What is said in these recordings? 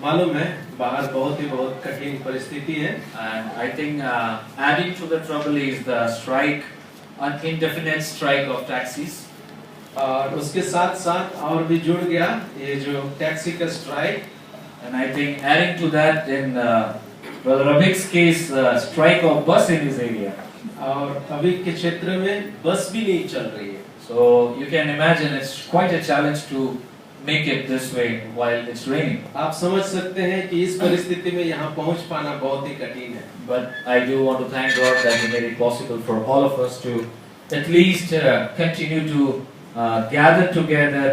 मालूम है बाहर बहुत कठिन परिस्थिति है and I think adding to the trouble is the strike, an indefinite strike of taxis. और उसके साथ साथ और भी जुड़ गया ये जो टैक्सी का strike And I think adding to that in Brother Abhik's case, strike of bus in his area. और अभी के क्षेत्र में बस भी नहीं चल रही है So you can imagine it's quite a challenge to make it this way while it's raining. आप समझ सकते हैं कि इस परिस्थिति में यहाँ पहुँच पाना बहुत ही कठिन है But I do want to thank God that He made it possible for all of us to at least continue to gather together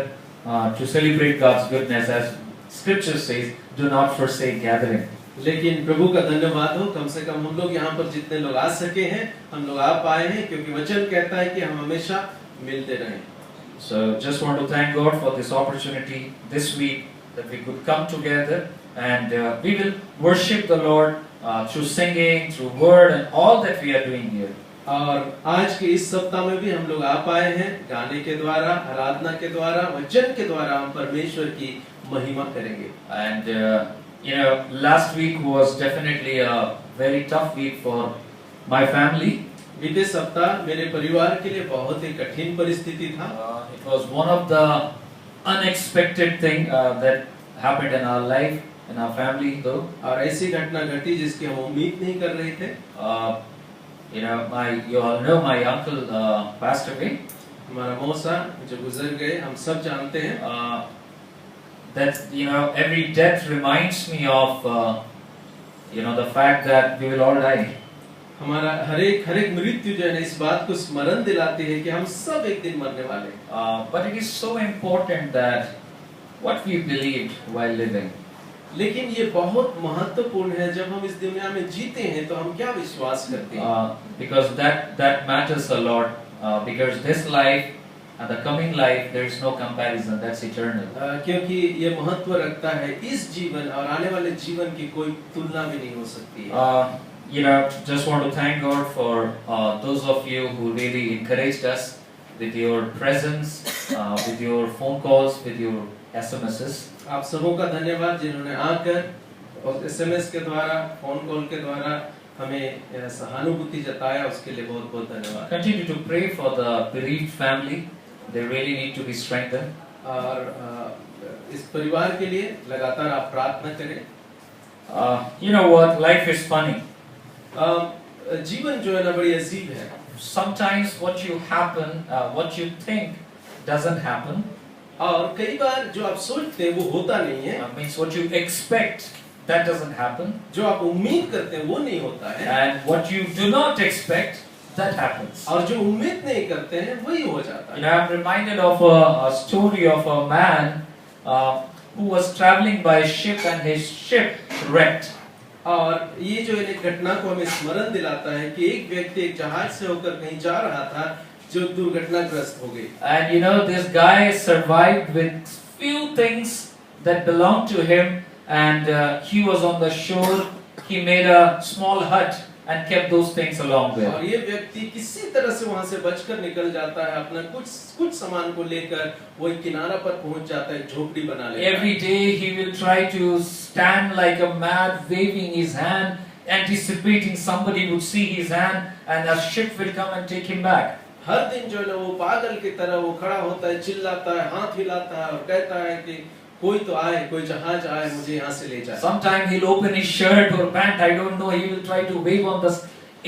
to celebrate God's goodness, as Scripture says, do not forsake gathering. लेकिन प्रभु का धन्यवाद हो कम से कम हम लोग यहाँ पर जितने लोग आ सके हैं हम लोग आ पाए हैं क्योंकि वचन कहता है कि हम हमेशा मिलते रहें So just want to thank God for this opportunity this week that we could come together and we will worship the Lord through singing, through word and all that we are doing here. और आज के इस सप्ताह में भी हम लोग आ पाए हैं गाने के द्वारा आराधना के द्वारा वचन के द्वारा हम परमेश्वर की महिमा करेंगे And you know, last week was definitely a very tough week for my family. बीते सप्ताह मेरे परिवार के लिए बहुत ही कठिन परिस्थिति था It was one of the unexpected thing that happened in our life, in our family though. और ऐसी घटना घटी जिसकी हम उम्मीद नहीं कर रहे थे You know, you all know my uncle passed away. हमारा मौसा जो गुजर गए हम सब जानते हैं That you know, every death reminds me of you know, the fact that we will all die. हमारा हर एक मृत्यु जो है ना इस बात को स्मरण दिलाती है कि हम सब एक दिन मरने वाले हैं But it is so important that what we believed while living. लेकिन ये बहुत महत्वपूर्ण है जब हम इस दुनिया में जीते हैं तो हम क्या विश्वास करते हैं Because that matters a lot. Because this life and the coming life, there is no comparison. That's eternal. क्योंकि ये महत्व रखता है इस जीवन और आने वाले जीवन की कोई तुलना भी नहीं हो सकती है You know, just want to thank God for those of you who really encouraged us with your presence, with your phone calls, with your SMSs. आप सबों का धन्यवाद जिन्होंने आकर और SMS के द्वारा फोन कॉल के द्वारा हमें सहानुभूति जताया उसके लिए बहुत धन्यवाद Continue to pray for the bereaved family. They really need to be strengthened. और इस परिवार के लिए लगातार आप प्रार्थना करें You know what? Life is funny. जीवन जो है ना बड़ी अजीब है Sometimes what you think doesn't happen. और कई बार जो आप सोचते हैं वो होता नहीं है Means what you expect that doesn't happen. जो आप उम्मीद करते हैं वो नहीं होता है And what you do not expect that happens. और जो उम्मीद नहीं करते हैं वही हो जाता You है know, I'm reminded of a story of a man who was traveling by ship and his ship wrecked. और ये जो एक घटना को हमें स्मरण दिलाता है कि एक व्यक्ति एक जहाज से होकर कहीं जा रहा था जो दुर्घटनाग्रस्त हो गई And you know, this guy survived with few things that belonged to him, and he was on the shore. He made a small hut and kept those things along with. और ये व्यक्ति किसी तरह से वहां से बचकर निकल जाता है अपना कुछ सामान को लेकर वो एक किनारा पर पहुंच जाता है झोपड़ी बना लेता है Every day he will try to stand like a mad, waving his hand, anticipating somebody would see his hand, and a ship will come and take him back. हर दिन जो है ना वो पागल की तरह वो खड़ा होता है चिल्लाता है हाथ हिलाता है और कहता है कि कोई तो आए कोई जहाज आए मुझे यहाँ से ले जाए Sometimes he'll open his shirt or pant, I don't know, he will try to wave on the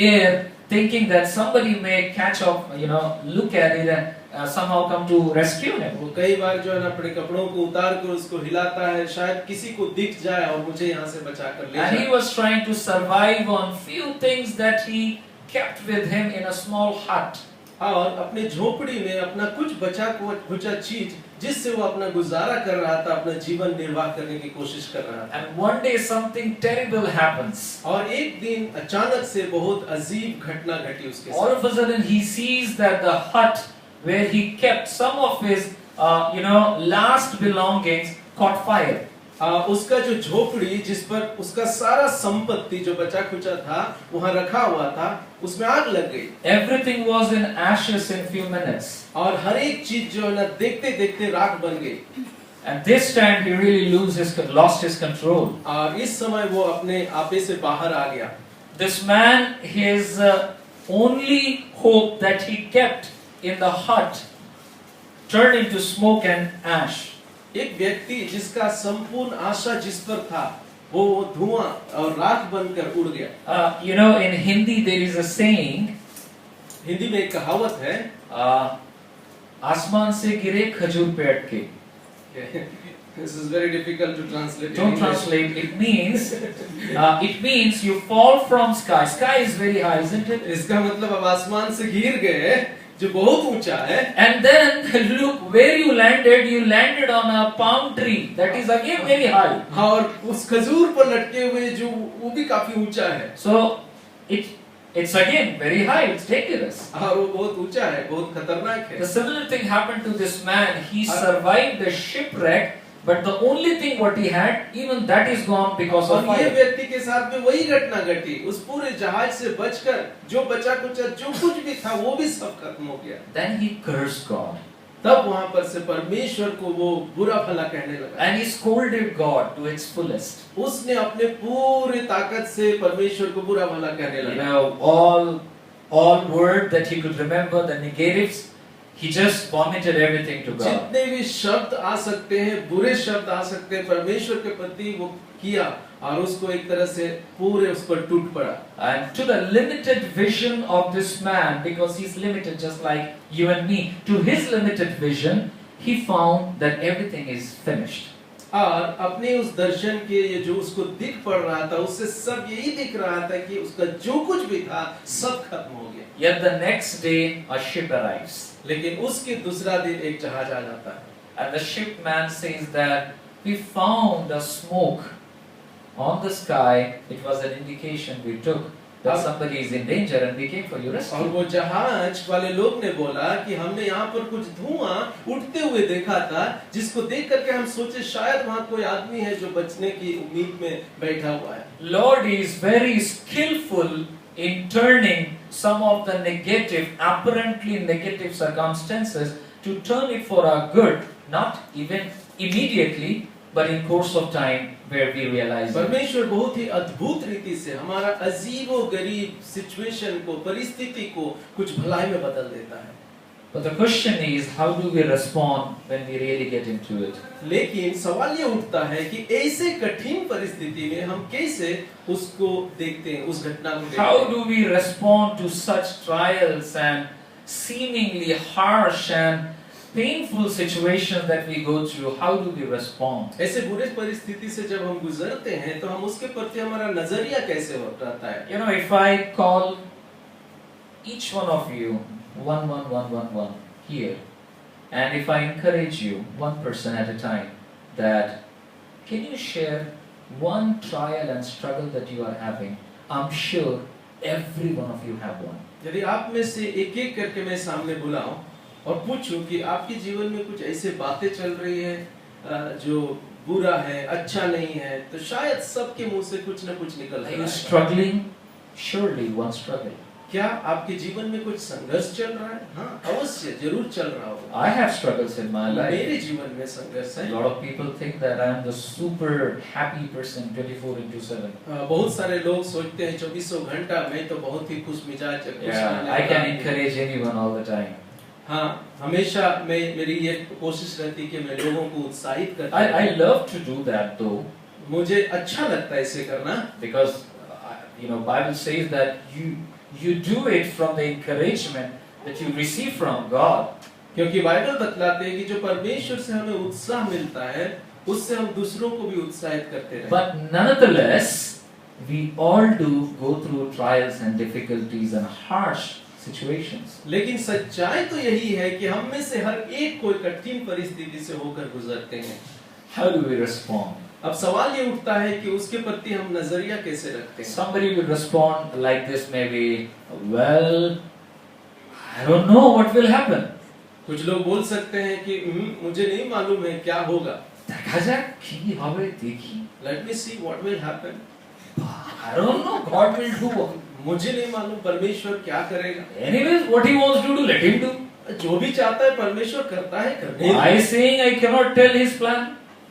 air, thinking that somebody may catch up, you know, look at it and somehow come to rescue him. वो कई बार जो है ना अपने कपड़ों को उतार कर उसको हिलाता है शायद किसी को दिख जाए और मुझे यहाँ से बचा कर ले And he जाए was trying to survive on few things that he kept with him in a small hut. और अपने झोपड़ी में अपना कुछ बचा कुचा चीज जिससे वो अपना गुजारा कर रहा था अपना जीवन निर्वाह करने की कोशिश कर रहा था And one day something terrible happens. और एक दिन अचानक से बहुत अजीब घटना घटी उसके All साथ of a sudden he sees that the hut where he kept some of his last belongings caught fire. उसका जो झोपड़ी जिस पर उसका सारा संपत्ति जो बचा खुचा था वहां रखा हुआ था उसमें आग लग गई Everything was in ashes in few minutes. और हर एक चीज जो है ना देखते देखते राख बन गई And this time he really lost his control. और इस समय वो अपने आपे से बाहर आ गया. This man, his only hope that he kept in the hut turned into smoke and ash. एक व्यक्ति जिसका संपूर्ण आशा जिस पर था वो धुआं और राख बनकर उड़ गया. You know, in Hindi there is a saying, Hindi में एक कहावत है, आसमान से गिरे खजूर पे अटके. This is very difficult to translate. Don't translate. It means you fall from sky. Sky is very high, isn't it? इसका मतलब अब आसमान से गिर गए जो बहुत ऊंचा है. And then look where you landed. You landed on a palm tree that is again very high. और उस खजूर पर लटके हुए जो वो भी काफी ऊंचा है. So it's again very high. It's dangerous. और वो बहुत ऊंचा है, बहुत खतरनाक है. The similar thing happened to this man. He survived the shipwreck. But the only thing what he had, even that is gone because of और ये fire. व्यक्ति के साथ में वही घटना घटी. उस पूरे जहाज से बचकर जो बचा कुचा जो कुछ भी था वो भी सब खत्म हो गया. Then he cursed God. तब वहां पर से परमेश्वर को वो बुरा भला कहने लगा. And he scolded God to its fullest. उसने अपने पूरे ताकत से परमेश्वर को बुरा भला कहने You लगा. know, all word that he could remember, the negatives, he just vomited everything to God. जितने भी शब्द आ सकते हैं, बुरे शब्द आ सकते हैं, परमेश्वर के प्रति वो किया और उसको एक तरह से पूरे उस पर टूट पड़ा. And to the limited vision of this man, because he's limited just like you and me, to his limited vision, he found that everything is finished. और अपने उस दर्शन के ये जो उसको दिख पड़ रहा था, उससे सब यही दिख रहा था कि उसका जो कुछ भी था सब खत्म हो गया. Yet the next day a ship arrives. लेकिन उसके दूसरा दिन एक जहाज आ जाता है. And the shipman says that we found a smoke on the sky. It was an indication we took that somebody is in danger and we came for your और rescue. वो जहाज वाले लोग ने बोला कि हमने यहाँ पर कुछ धुआं उठते हुए देखा था, जिसको देख करके हम सोचे शायद वहाँ कोई आदमी है जो बचने की उम्मीद में बैठा हुआ है. Lord is very skillful in turning some of the negative, apparently negative circumstances to turn it for our good, not even immediately, but in course of time where we realize it. परमेश्वर बहुत ही अद्भुत रीति से हमारा अजीबो गरीब situation को, परिस्थिति को कुछ भलाई में बदल देता है. But the question is, how do we respond when we really get into it? लेकिन सवाल ये उठता है कि ऐसे कठिन परिस्थिति में हम कैसे उसको देखते हैं, उस घटना को देखते हैं. How do we respond to such trials and seemingly harsh and painful situations that we go through? How do we respond? ऐसे बुरे परिस्थिति से जब हम गुजरते हैं तो हम उसके प्रति हमारा नजरिया कैसे रहता है. You know, if I call each one of you 11111 here, and if I encourage you one person at a time that can you share one trial and struggle that you are having, I'm sure every one of you have one. यदि आप में से एक एक करके मैं सामने बुलाऊं और पूछूं कि आपके जीवन में कुछ ऐसे बातें चल रही है जो बुरा है, अच्छा नहीं है, तो शायद सबके मुंह से कुछ न कुछ निकल Are रहा you है. struggling? Surely one struggle. क्या आपके जीवन में कुछ संघर्ष चल रहा है? हाँ, अवश्य जरूर चल रहा होगा. I have struggles in my life. मेरे जीवन में संघर्ष A है. lot of people think that I am the super happy person 24/7. बहुत सारे लोग सोचते हैं 24 घंटा मैं तो बहुत ही खुश मिजाज Yeah, I can encourage anyone all the time. हाँ, हमेशा मेरी ये कोशिश रहती कि मैं लोगों को उत्साहित करता I love to do that though. मुझे अच्छा लगता है इसे करना. Because you know, Bible says that you do it from the encouragement that you receive from God. क्योंकि बाइबल बतलाते हैं कि जो परमेश्वर से हमें उत्साह मिलता है उससे हम दूसरों को भी उत्साहित करते हैं. But nonetheless, we all do go through trials and difficulties and harsh situations. लेकिन सच्चाई तो यही है कि हम में से हर एक कोई कठिन परिस्थिति से होकर गुजरते हैं. How do we respond? अब सवाल ये उठता है कि उसके प्रति हम नजरिया कैसे रखते हैं. Somebody will respond like this maybe, well, I don't know what will happen. कुछ लोग बोल सकते हैं कि मुझे नहीं मालूम है क्या होगा. দেখা যাক কি হবে দেখি. Let me see what will happen. I don't know, God will do. मुझे नहीं मालूम परमेश्वर क्या करेगा. Anyways, what he wants to do, let him do. जो भी चाहता है परमेश्वर करता है, करने Why saying I cannot tell his plan?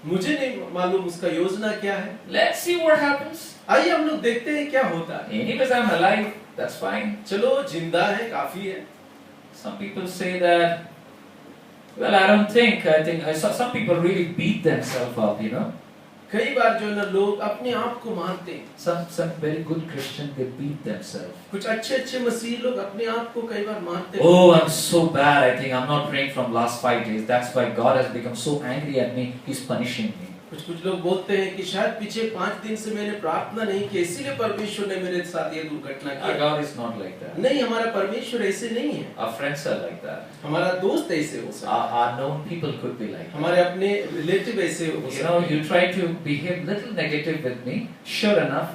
मुझे नहीं मालूम उसका योजना क्या है। Let's see what happens. आइए हम लोग देखते हैं क्या होता है। Anyways, I'm alive. That's fine. चलो जिंदा है, काफी है। Some people say that. Well, I don't think. I think some people really beat themselves up. You know. कई बार जो है ना लोग अपने आप को मारते हैं। Some very good Christian they beat themselves. कुछ अच्छे मसीह लोग अपने आप को कई बार मारते हैं। Oh, I'm so bad. I think I'm not praying from last 5 days. That's why God has become so angry at me. He's punishing me. कुछ लोग बोलते हैं कि शायद पीछे 5 दिन से मैंने प्रार्थना नहीं की, इसीलिए परमेश्वर ने मेरे साथ ये दुर्घटना Our की। God is not like that. नहीं, हमारा परमेश्वर ऐसे नहीं है। Our friends are like that. हमारा दोस्त ऐसे हो सकता है। Our known people could be like that. हमारे अपने रिलेटिव ऐसे हो You सकते know, हैं। you try to behave little negative with me. Sure enough,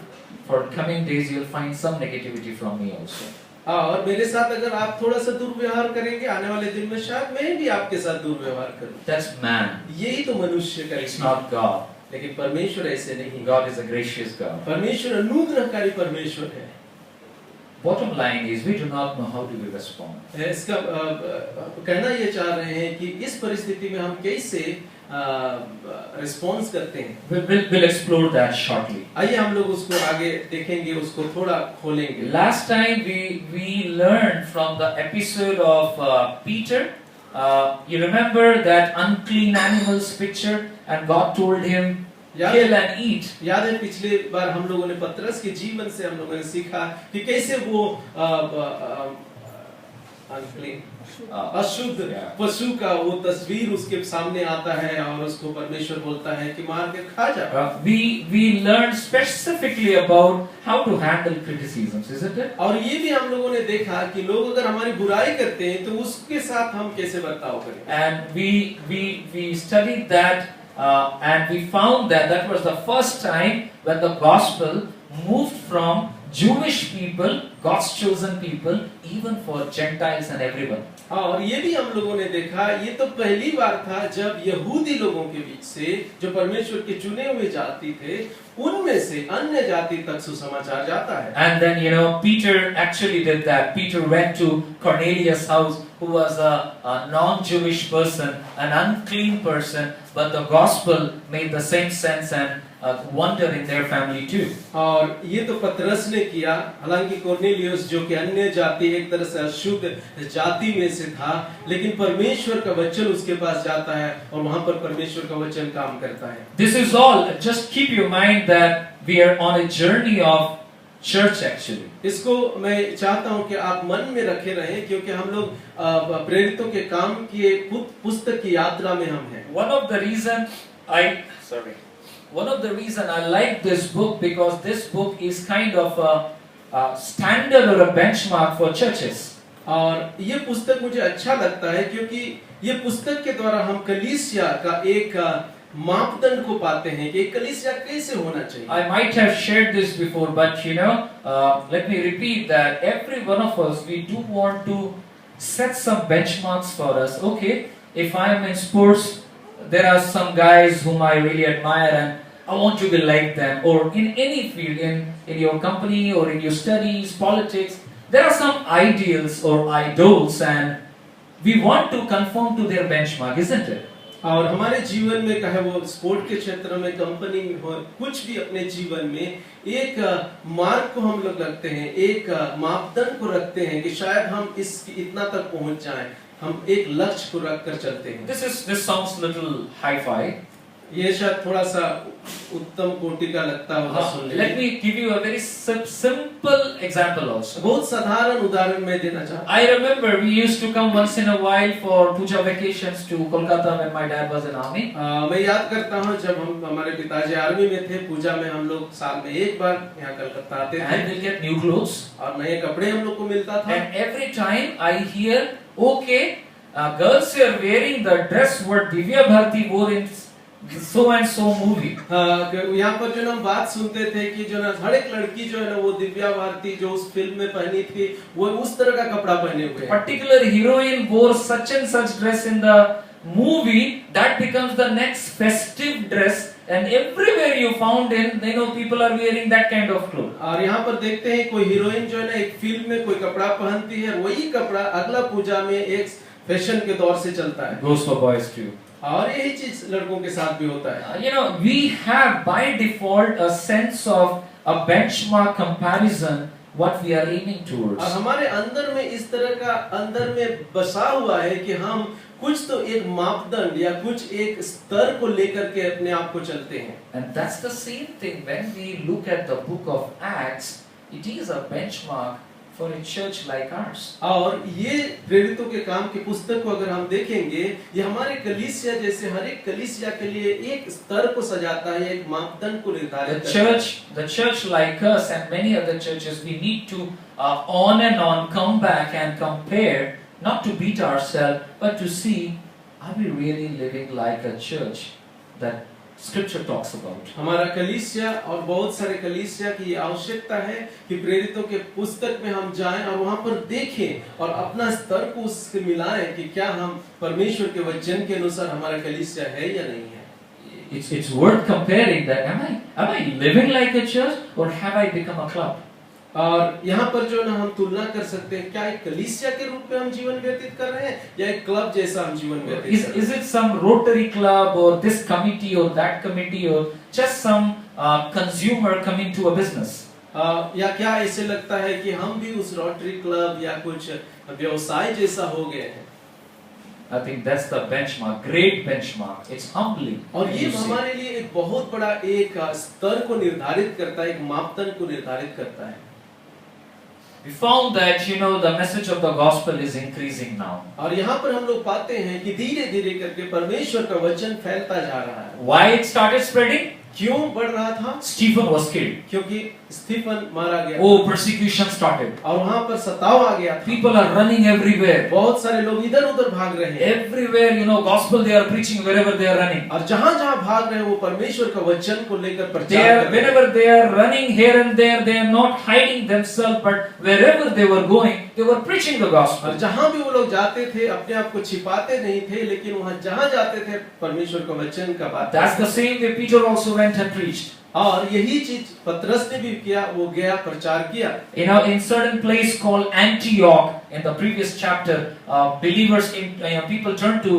for coming days you'll find some negativity from me also. और मेरे साथ अगर आप थोड़ा सा दुर्व्यवहार करेंगे, आने वाले दिन में शायद मैं भी आपके साथ दुर्व्यवहार करूं। That's man. यही तो मनुष्य का It's not God. लेकिन परमेश्वर ऐसे नहीं। God is a gracious God. परमेश्वर अनुग्रहकारी परमेश्वर है। Bottom line is we do not know how do we respond. इसका कहना ये चाह रहे हैं कि इस परिस्थिति में हम कैसे रिस्पॉन्स करते हैं। We'll explore that shortly. आइए हम लोग उसको आगे देखेंगे, उसको थोड़ा खोलेंगे। Last time we learned from the episode of Peter. You remember that unclean animals picture, and God told him, kill and eat. याद है पिछले बार हम लोगों ने पतरस के जीवन से हम लोगों ने सीखा कि कैसे वो unclean अशुद्ध पशु का वो तस्वीर उसके सामने आता है और उसको परमेश्वर बोलता है कि मार के खा जा। We learned specifically about how to handle criticisms, isn't it? और ये भी हम लोगों ने देखा कि लोग अगर हमारी बुराई करते हैं तो उसके साथ हम कैसे बर्ताव करें। And we studied that and we found that that was the first time when the gospel moved from Jewish people, God's chosen people, even for Gentiles and everyone. और ये भी हम लोगों ने देखा, ये तो पहली बार था जब यहूदी लोगों के बीच से जो परमेश्वर के चुने हुए जाति थे, उनमें से अन्य जाति तक सुसमाचार जाता है। And then you know Peter actually did that. Peter went to Cornelius' house, who was a non-Jewish person, an unclean person, but the gospel made the same sense and wonder in their family too. और ये तो पतरस ने किया, हालांकि Cornelius जो कि अन्य जाति एक तरह से अशुद्ध जाति में से था, लेकिन परमेश्वर का वचन उसके पास जाता है और वहां पर परमेश्वर का वचन काम करता है। This is all. Just keep your mind that we are on a journey of church actually. इसको मैं चाहता हूं कि आप मन में रखे रहें, क्योंकि हम लोग प्रेरितों के काम की पुस्तक की यात्रा में हम हैं। One of the reason I like this book because this book is kind of a standard or a benchmark for churches. और ये पुस्तक मुझे अच्छा लगता है क्योंकि ये पुस्तक के द्वारा हम कलीसिया का एक मापदंड को पाते हैं कि एक कलीसिया कैसे होना चाहिए। I might have shared this before, but you know, let me repeat that every one of us we do want to set some benchmarks for us. Okay, if I am in sports, there are some guys whom I really admire and I want to be like them, or in any field, in your company or in your studies, politics, there are some ideals or idols and we want to conform to their benchmark, isn't it? और हमारे जीवन में चाहे वो sport के क्षेत्र में, company में हो, कुछ भी अपने जीवन में एक मार्ग को हम लोग रखते हैं, एक मापदंड को रखते हैं कि शायद हम इतना तक पहुंच जाएं, हम एक लक्ष्य को रख कर चलते हैं। This sounds little hi-fi. ये शायद थोड़ा सा उत्तम कोटि का लगता होगा सुनने में। Let me give you a very simple example also. बहुत साधारण उदाहरण मैं देना चाहता हूँ। I remember we used to come once in a while for puja vacations to Kolkata when my dad was in army. मैं याद करता हूँ जब हम हमारे पिताजी आर्मी में थे, पूजा में हम लोग साल में एक बार यहाँ कलकत्ता आते थे। And we'll get new clothes. और नए कपड़े हम लोग को मिलता था। And every time I hear, okay, girls are wearing the dress what Divya Bharti wore in so and so movie. यहाँ पर जो ना हम बात सुनते थे कि जो ना हर एक लड़की जो है ना वो दिव्या भारती जो उस फिल्म में पहनी थी वो उस तरह का कपड़ा पहने हुए हैं। Particular heroine wore such and such dress in the movie, that becomes the next festive dress, and everywhere you found in, you know, people are wearing that kind of clothes. और यहाँ पर देखते हैं कोई हीरोइन जो है ना एक फिल्म में कोई कपड़ा पहनती है, वही कपड़ा अगला पूजा में एक फैशन के दौर से चलता है, Goes for boys too. और यही चीज लड़कों के साथ भी होता है। You know, we have by default a sense of a benchmark comparison what we are aiming towards. और हमारे अंदर में इस तरह का अंदर में बसा हुआ है कि हम कुछ तो एक मापदंड या कुछ एक स्तर को लेकर के अपने आप को चलते हैं। And that's the same thing when we look at the book of Acts. It is a benchmark for a church like ours. और ये प्रेरितों के काम की पुस्तक को अगर हम देखेंगे, ये हमारे कलीसिया जैसे हर एक कलीसिया के लिए एक स्तर को सजाता है, एक मापदंड को निर्धारित करता है। The church like us and many other churches, we need to on and on come back and compare, not to beat ourselves, but to see, are we really living like a church that Scripture talks about? हमारा कलीसिया और बहुत सारे कलीसिया की आवश्यकता है कि प्रेरितों के पुस्तक में हम जाएं और वहां पर देखें और अपना स्तर को उससे मिलाएं कि क्या हम परमेश्वर के वचन के अनुसार हमारा कलीसिया है या नहीं है। It's worth comparing that. Am I living like a church or have I become a club? और यहाँ पर जो ना हम तुलना कर सकते हैं, क्या एक कलीसिया के रूप में हम जीवन व्यतीत कर रहे हैं या एक क्लब जैसा हम जीवन व्यतीत कर रहे हैं। Is it some Rotary club or this committee or that committee or just some consumer coming to a business? या क्या ऐसे लगता है कि हम भी उस रोटरी क्लब या कुछ व्यवसाय जैसा हो गए हैं। I think that's the benchmark, great benchmark. It's humbling. और ये हमारे लिए एक बहुत बड़ा एक स्तर को निर्धारित करता है, एक मापदंड को निर्धारित करता है। We found that, you know, the message of the gospel is increasing now. और यहाँ पर हम लोग पाते हैं कि धीरे-धीरे करके परमेश्वर का वचन फैलता जा रहा है। Why it started spreading? क्यों बढ़ रहा था? Stephen was killed. क्योंकि स्टीफन मारा गया। Oh, persecution started. और वहाँ पर सताव आ गया था। People are running everywhere. बहुत सारे लोग इधर-उधर भाग रहे हैं। Everywhere, you know, gospel they are preaching wherever they are running. और जहाँ-जहाँ भाग रहे हैं वो परमेश्वर का वचन को लेकर They प्रचार are, कर रहे हैं। whenever they are running here and there, they are not hiding themselves, but wherever they were going, they were preaching the gospel. और जहाँ भी वो लोग जाते थे अपने आप को छिपाते नहीं थे, लेकिन वहाँ जहाँ जाते थे परमेश्वर का वचन का बात। That's the same way Peter also went and preached. और यही चीज पतरस ने भी किया, वो गया प्रचार किया। You know, in certain place called Antioch, in the previous chapter, believers, people turned to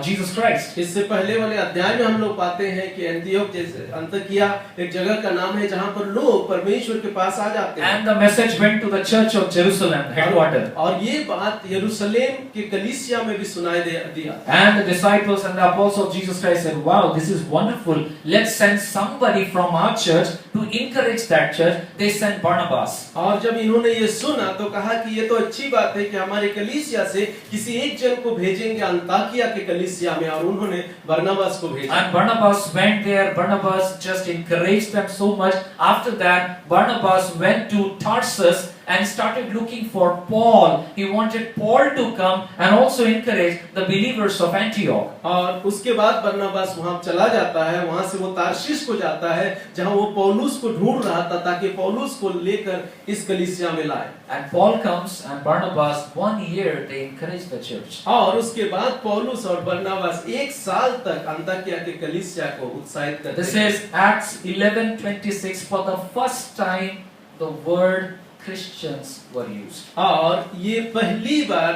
Jesus Christ. इससे पहले वाले अध्याय में हम लोग पाते हैं कि एंटियोक जैसे अंतकिया एक जगह का नाम है जहाँ पर लोग परमेश्वर के पास आ जाते हैं। And the message went to the church of Jerusalem, headquarter. और ये बात यरूशलेम के कलीसिया में भी सुनाई दिया। And the disciples and the apostles of Jesus Christ said, "Wow, this is wonderful. Let's send somebody from our church to encourage that church." They sent Barnabas. और जब इन्होंने ये सुना तो कहा कि ये तो अच्छी बात है कि हमारे कलीसिया से किसी एक जन को भेजेंगे अंताकिया के कलीसिया में, और उन्होंने बरनबास को भेजा। And Barnabas went there. Barnabas just encouraged them so much. After that, Barnabas went to Tarsus and started looking for Paul. He wanted Paul to come and also encourage the believers of Antioch. और उसके बाद बरनबास वहां चला जाता है, वहां से वो तार्शिश को जाता है जहां वो पौलुस को ढूंढ रहा था ताकि पौलुस को लेकर इस कलीसिया में लाए। And Paul comes and Barnabas, 1 year they encouraged the church. और उसके बाद पौलुस और बरनबास 1 साल तक अंताकिया के कलीसिया को उत्साहित करते This हैं। is Acts 11:26. For the first time, the word Christians were used. और ये पहली बार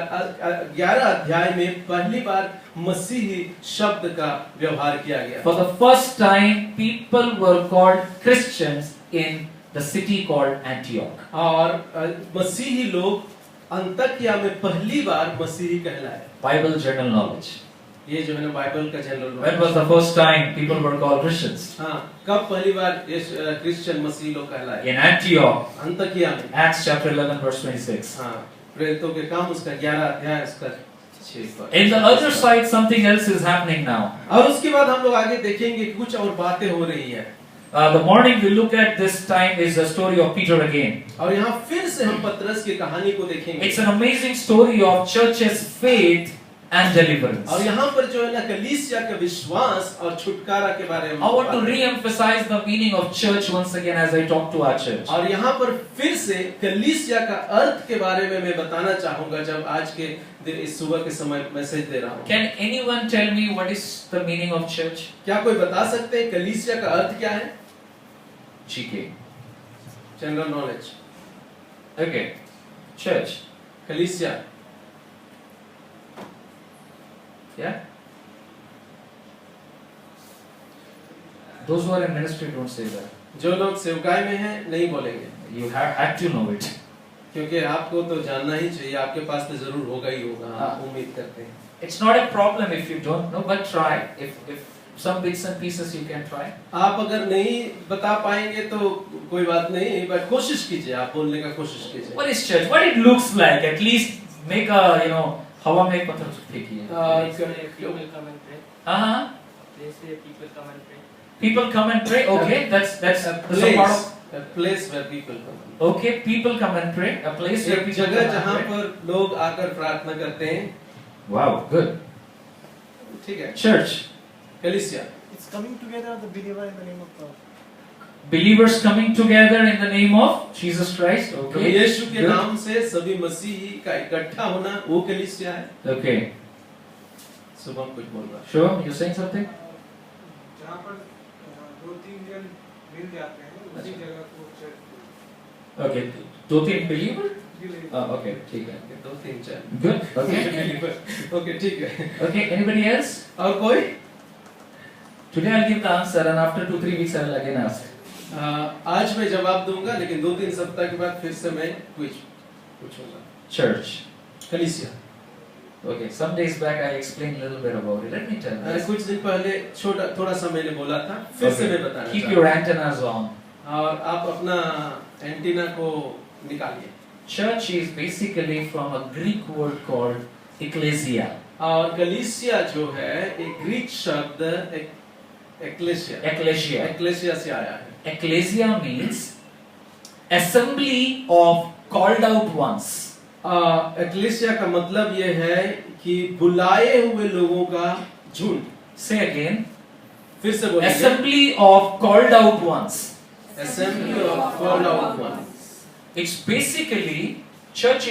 11 अध्याय में पहली बार मसीही शब्द का व्यवहार किया गया। For the first time, people were called Christians in the city called Antioch. और मसीही लोग अंताकिया में पहली बार मसीही कहलाए। Bible general knowledge. ये जो है ना बाइबल का general When was the first time people were called Christians? हाँ, कब पहली बार क्रिश्चियन मसीही लोग कहलाए? In Antioch. अंताकिया में। Acts chapter 11 verse 26. हाँ, प्रेरितों के काम उसका 11 अध्याय उसका 6 In the other side, something else is happening now. और उसके बाद हम लोग आगे देखेंगे कि कुछ और बातें हो रही है। The morning we look at this time is the story of Peter again. और यहाँ फिर से हम पतरस की कहानी को देखेंगे। It's an amazing story of church's faith and deliverance. और यहाँ पर जो है ना कलीसिया का विश्वास और छुटकारा के बारे में I want to re-emphasize the meaning of church once again as I talk to our church. और यहाँ पर फिर से कलीसिया का अर्थ के बारे में मैं बताना चाहूँगा जब आज के इस सुबह के समय मैसेज दे रहा हूँ। Can anyone tell me what is the meaning of church? क्या कोई बता सकते हैं कलीसिया का अर्थ क्या है? GK. General knowledge. Okay. Church. कलीसिया Yeah? Those who are in ministry don't say that. जो लोग सेवकाई में हैं नहीं बोलेंगे, You have had to know it. क्योंकि आपको तो जानना ही चाहिए, आपके पास तो जरूर होगा ही होगा, आप उम्मीद करते हैं। It's not a problem if you don't know, but try. If some bits and pieces you can try. आप अगर नहीं बता पाएंगे तो कोई बात नहीं, बट कोशिश कीजिए, आप बोलने का कोशिश कीजिए। What is church? What it looks like? At least make a हवा में पत्थर फेंकिए. People come and pray. They say people come and pray. People come and pray. Okay, that's a some part of. place where people come. Okay, people come and pray. A place where एक people come जगह and जहाँ pray. पर लोग आकर प्रार्थना करते हैं। Wow, good. ठीक है। Church. कलीसिया। It's coming together of the believer in the name of God. Believers coming together in the name of Jesus Christ. तो Okay. यीशु के Good. नाम से सभी मसीही का इकट्ठा होना वो कलीसिया है। Okay. शुभम कुछ बोल रहा है। Shubham, you saying something? जहाँ पर 2-3 जन मिल जाते हैं उसी जगह को चर्च Okay. 2-3 believer? Okay, ठीक है. 2-3-4 Good. Okay. ओके ठीक है। Okay. Anybody else? और कोई? Today I'll give the answer, and after 2-3 weeks I will again ask. आज मैं जवाब दूंगा, लेकिन 2-3 सप्ताह के बाद फिर से मैं कुछ पूछूंगा। Church. कलीसिया। Okay. Some days back I explained a little bit about it. Let me tell you. कुछ दिन पहले थोड़ा सा मैंने बोला था, फिर से मैं बताना Keep चाहता your antennas on. हूं। और आप अपना एंटीना को निकालिए। Church is basically from a Greek word called ecclesia. और कलीसिया जो है एक ग्रीक शब्द एक्लेसिया से आया है। Ecclesia means assembly of called out ones. Ecclesia का मतलब ये है कि बुलाए हुए लोगों का झुंड। Say again. फिर से बोलिए। Assembly of called out ones. Assembly of called out ones. It's basically church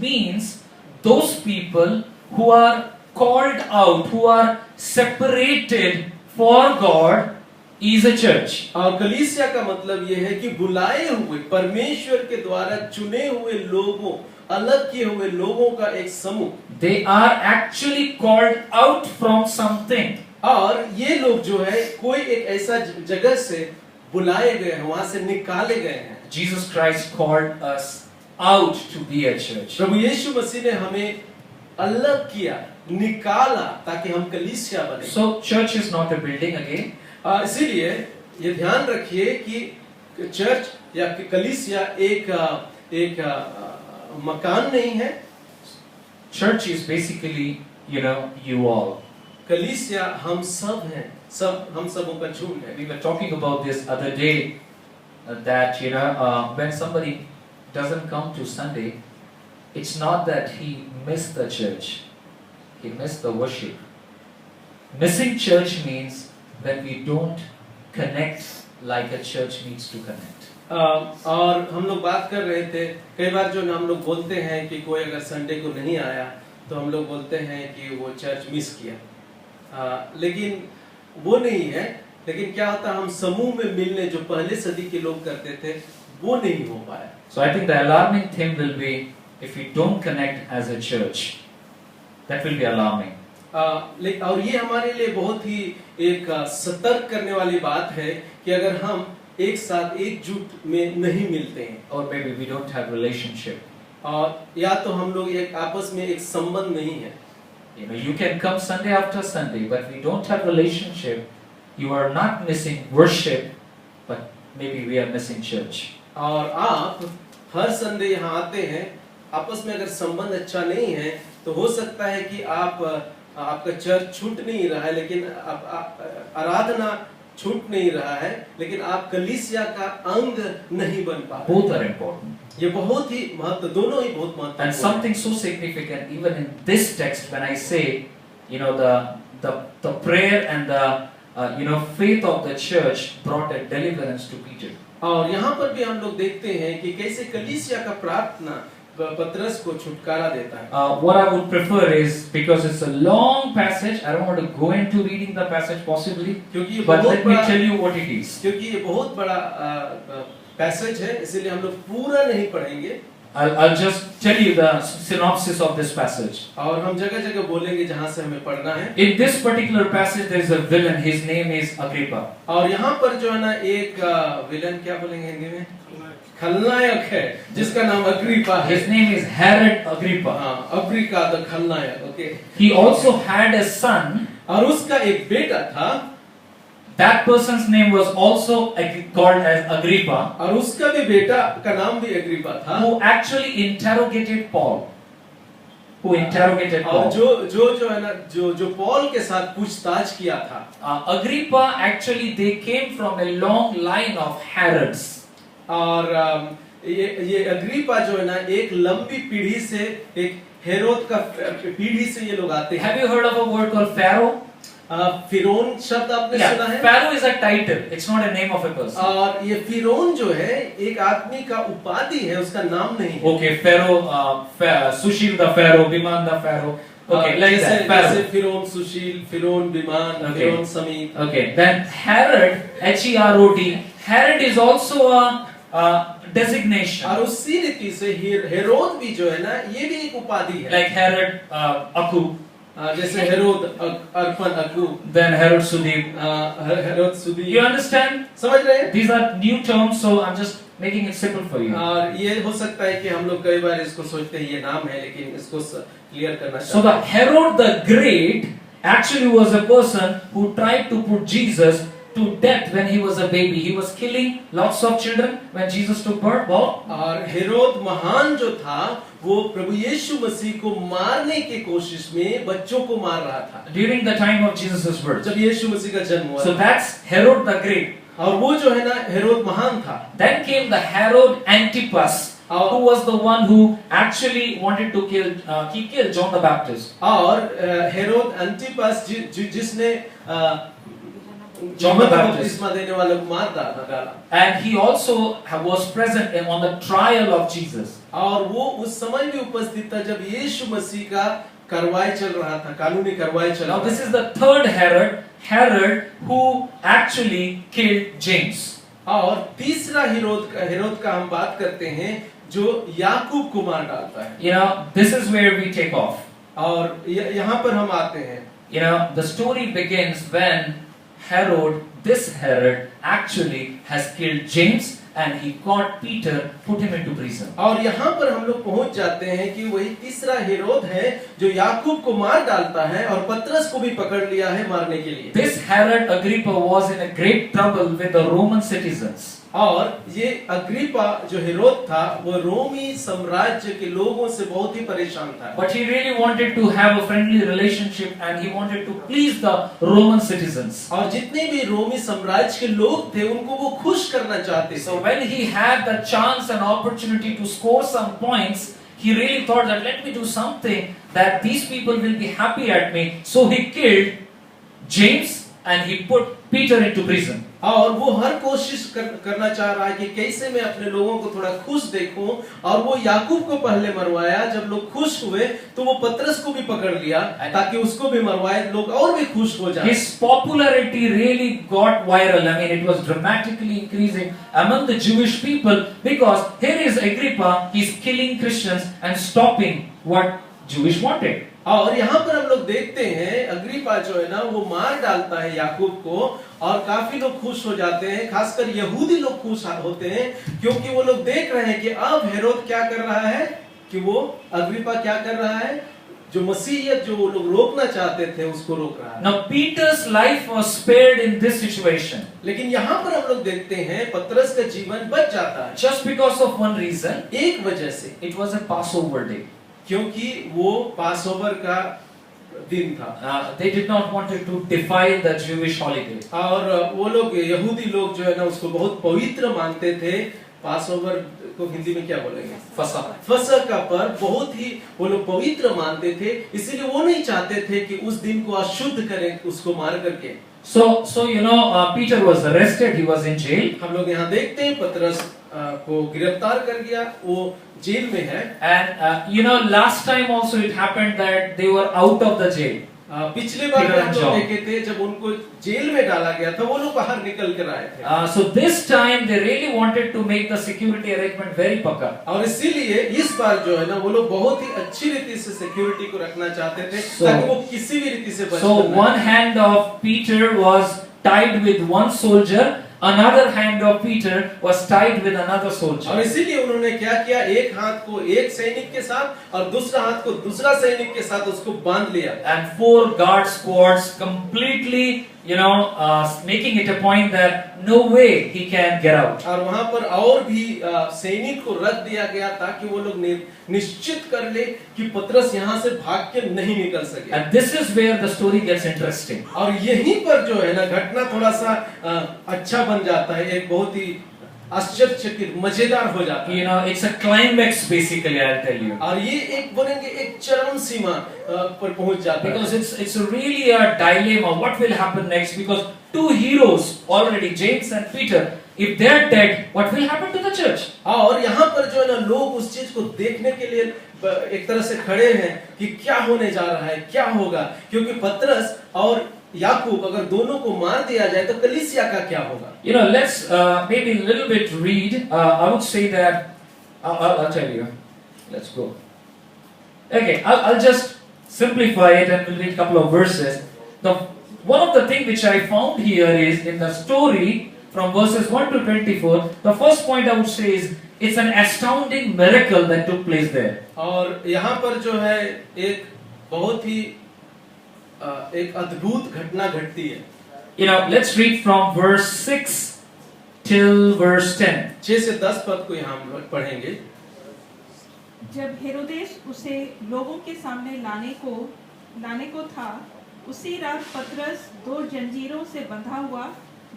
means those people who are called out, who are separated for God is a church. और कलीसिया का मतलब ये है कि बुलाए हुए परमेश्वर के द्वारा चुने हुए लोगों, अलग किए हुए लोगों का एक समूह। They are actually called out from something. और ये लोग जो है कोई एक ऐसा जगह से बुलाए गए हैं, वहां से निकाले गए हैं। Jesus Christ called us out to be a church. प्रभु यीशु मसीह ने हमें अलग किया, निकाला ताकि हम कलीसिया बने। So church is not a building again. इसीलिए ये ध्यान रखिए कि चर्च या कलीसिया एक मकान नहीं है। Church is basically, you all. कलीसिया हम सब हैं, हम सबों का झुंड है। We were talking about this other day that when somebody doesn't come to Sunday, it's not that he missed the church, he missed the worship. Missing church means when we don't connect like a church needs to connect. और हम लोग बात कर रहे थे, कई बार जो हम लोग बोलते हैं कि कोई अगर संडे को नहीं आया तो हम लोग बोलते हैं कि वो चर्च मिस किया, लेकिन वो नहीं है। लेकिन क्या होता, हम समूह में मिलने जो पहले सदी के लोग करते थे वो नहीं हो पाया। So I think the alarming thing will be if we don't connect as a church. That will be alarming. और ये हमारे लिए बहुत ही एक सतर्क करने वाली बात है कि अगर हम एक साथ एकजुट में नहीं मिलते हैं, Or maybe we don't have relationship. और या तो हम लोग एक आपस में एक संबंध नहीं है। You can come Sunday after Sunday, but we don't have relationship. You are not missing worship, but maybe we are missing church. और आप हर संडे यहाँ आते हैं, आपस में अगर संबंध अच्छा नहीं है तो हो सकता है कि आपका चर्च छूट नहीं रहा है, लेकिन आराधना छूट नहीं रहा है, लेकिन आप कलीसिया का अंग नहीं बन पा रहे। Both are important. ये बहुत ही महत्व, दोनों ही बहुत महत्वपूर्ण। And something so significant, even in this text, when I say, the prayer and the faith of the church brought a deliverance to Peter. और यहाँ पर भी हम लोग देखते हैं कि कैसे कलीसिया का प्रार्थना पतरस को छुटकारा देता है। What I would prefer is, because it's a long passage, I don't want to go into reading the passage possibly, क्योंकि ये but बहुत let me बड़ा, tell you what it is. क्योंकि ये बहुत बड़ा पैसेज है, इसलिए हम लोग पूरा नहीं पढ़ेंगे। I'll just tell you the synopsis of this passage. और हम जगह जगह बोलेंगे जहाँ से हमें पढ़ना है। In this particular passage, there is a villain. His name is Agrippa. और यहाँ पर जो है ना एक विलन, क्या बोलेंगे हिंदी में, खलनायक है जिसका नाम अग्रिपा है। His name is Herod Agrippa. हाँ, अफ्रीका द खलनायक। Okay. He also had a son. और उसका एक बेटा था। That person's name was also called as Agrippa. और उसका भी बेटा का नाम भी अग्रिपा था। Who actually interrogated Paul. Who interrogated और Paul. जो है ना जो पॉल के साथ पूछताछ किया था। Agrippa actually they came from a long line of Herods. और ये अग्रिपा जो है ना एक लंबी पीढ़ी से, एक हेरोद का पीढ़ी से ये लोग आते हैं। Have you heard of a word called Pharaoh? फिरौन शब्द आपने सुना है? Pharaoh is a title. It's not a name of a person. और ये फिरौन जो है एक आदमी का उपाधि है, उसका नाम नहीं है। Okay, Pharaoh, Sushil the Pharaoh, Biman the Pharaoh. Okay, like that. Pharaoh. जैसे फिरौन सुशील, फिरौन विमान, फिरौन Samit. Okay, then Herod, H-E-R-O-D. Herod is also a designation. और उसी रीति से हेरोद भी जो है ना ये भी एक उपाधि है। Like Herod Aku. जैसे हेरोद अर्पण अकू, Then Herod Sudip. हेरोद सुदी। You understand? समझ रहे हैं? These are new terms, so I'm just making it simple for you. और ये हो सकता है कि हम लोग कई बार इसको सोचते हैं ये नाम है, लेकिन इसको क्लियर करना So the Herod the Great actually was a person who tried to put Jesus to death when he was a baby. He was killing lots of children when Jesus took birth. और हेरोद महान जो था वो प्रभु यीशु मसीह को मारने की कोशिश में बच्चों को मार रहा था During the time of Jesus' birth. जब यीशु मसीह का जन्म हुआ। So that's Herod the Great. और वो जो है ना हेरोद महान था। Then came the Herod Antipas, who was the one who actually wanted to kill. He killed John the Baptist. और हेरोद एंटिपस जिसने John the Baptist. बपतिस्मा देने वाले को मार डाला। And he also was present on the trial of Jesus. और वो उस समय भी उपस्थित था जब यीशु मसीह का कार्रवाई चल रहा था, कानूनी कार्रवाई चल रहा था। Now this is the third Herod who actually killed James. और तीसरा हेरोद का हम बात करते हैं जो याकूब को मार डालता है। You know, this is where we take off. और यहाँ पर हम आते हैं। You know, the story begins when this Herod actually has killed James and he caught Peter, put him into prison. और यहाँ पर हम लोग पहुंच जाते हैं कि वही तीसरा हेरोद है जो याकूब को मार डालता है और पतरस को भी पकड़ लिया है मारने के लिए। This Herod Agrippa was in a great trouble with the Roman citizens. और ये अग्रिपा जो हेरोद था वो रोमी साम्राज्य के लोगों से बहुत ही परेशान था। But he really wanted to have a friendly relationship and he wanted to please the Roman citizens. और जितने भी रोमी साम्राज्य के लोग थे उनको वो खुश करना चाहते थे। So when he had the chance and opportunity to score some points, he really thought that let me do something that these people will be happy at me. So he killed James and he put Peter into prison. और वो हर कोशिश करना चाह रहा है कि कैसे मैं अपने लोगों को थोड़ा खुश देखूं, और वो याकूब को पहले मरवाया। जब लोग खुश हुए तो वो पतरस को भी पकड़ लिया ताकि उसको भी मरवाए, लोग और भी खुश हो जाए। His popularity really got viral. I mean, it was dramatically increasing among the Jewish people because here is Agrippa, he's killing Christians and stopping what Jewish wanted. और यहाँ पर हम लोग देखते हैं अग्रिपा जो है ना वो मार डालता है याकूब को, और काफी लोग खुश हो जाते हैं, खासकर यहूदी लोग खुश होते हैं क्योंकि वो लोग देख रहे हैं कि अब हेरोद क्या कर रहा है, कि वो अग्रिपा क्या कर रहा है, जो मसीहियत जो वो लोग रोकना चाहते थे उसको रोक रहा है। Now Peter's life was spared in this situation. लेकिन यहाँ पर हम लोग देखते हैं पतरस का जीवन बच जाता है Just because of one reason. एक वजह से, It was a Passover day. क्योंकि वो पासओवर का दिन था। They did not want to defile the Jewish holiday. और वो लोग यहूदी लोग जो है ना उसको बहुत पवित्र मानते थे। पासओवर को हिंदी में क्या बोलेंगे? फसह का पर्व बहुत ही वो लोग पवित्र मानते थे, इसीलिए वो नहीं चाहते थे कि उस दिन को अशुद्ध करें उसको मार करके। So you know, Peter was arrested. He was in jail. हम लोग यहाँ देखते हैं पतरस को गिरफ्तार कर गया, वो जेल में है। And you know, last time also it happened that they were out of the jail. पिछले बार Peter हम and लोग John. देखे थे जब उनको जेल में डाला गया था, वो लोग बाहर निकल कर आए थे। So this time they really wanted to make the security arrangement very pakka. और इसीलिए इस बार जो है ना, वो लोग बहुत ही अच्छी रीति से सिक्योरिटी को रखना चाहते थे, ताकि वो किसी भी रीति से बच So कर one hand of Peter was tied with one soldier, another hand of Peter was tied with another और soldier. इसीलिए उन्होंने क्या किया, एक हाथ को एक सैनिक के साथ और दूसरा हाथ को दूसरा सैनिक के साथ उसको बांध लिया। And 4 guard squads completely, making it a point that no way he can get out. और वहां पर और भी सैनिक को रख दिया गया ताकि वो लोग निश्चित कर ले कि पतरस यहाँ से भाग के नहीं निकल सके। And this is where the story gets interesting. और यहीं पर जो है ना, घटना थोड़ा सा अच्छा बन जाता है, एक बहुत ही आश्चर्यचकित मजेदार हो जाता है। It's a climax basically, I'll tell you. और ये एक बोलेंगे एक चरम सीमा पर पहुंच जाता है। Because it's really a dilemma. What will happen next? Because 2 heroes already, James and Peter, if they are dead, what will happen to the church? और यहाँ पर जो है ना, लोग उस चीज को देखने के लिए एक तरह से खड़े हैं कि क्या होने जा रहा है, क्या होगा, क्योंकि पतरस और याकूब अगर दोनों को मार दिया जाए तो कलीसिया का क्या होगा। Let's maybe a little bit read. I would say that I'll tell you. Let's go. Okay, I'll just simplify it and we'll read a couple of verses. One of the things which I found here is in the story from verses 1 to 24. The first point I would say is it's an astounding miracle that took place there. और यहाँ पर जो है एक बहुत ही एक अद्भुत घटना घटती है। Let's read from verse 6 till verse 10. 6 से 10 पद को यहाँ हम लोग पढ़ेंगे। जब हेरोदेस उसे लोगों के सामने लाने को था, उसी रात पतरस 2 जंजीरों से बंधा हुआ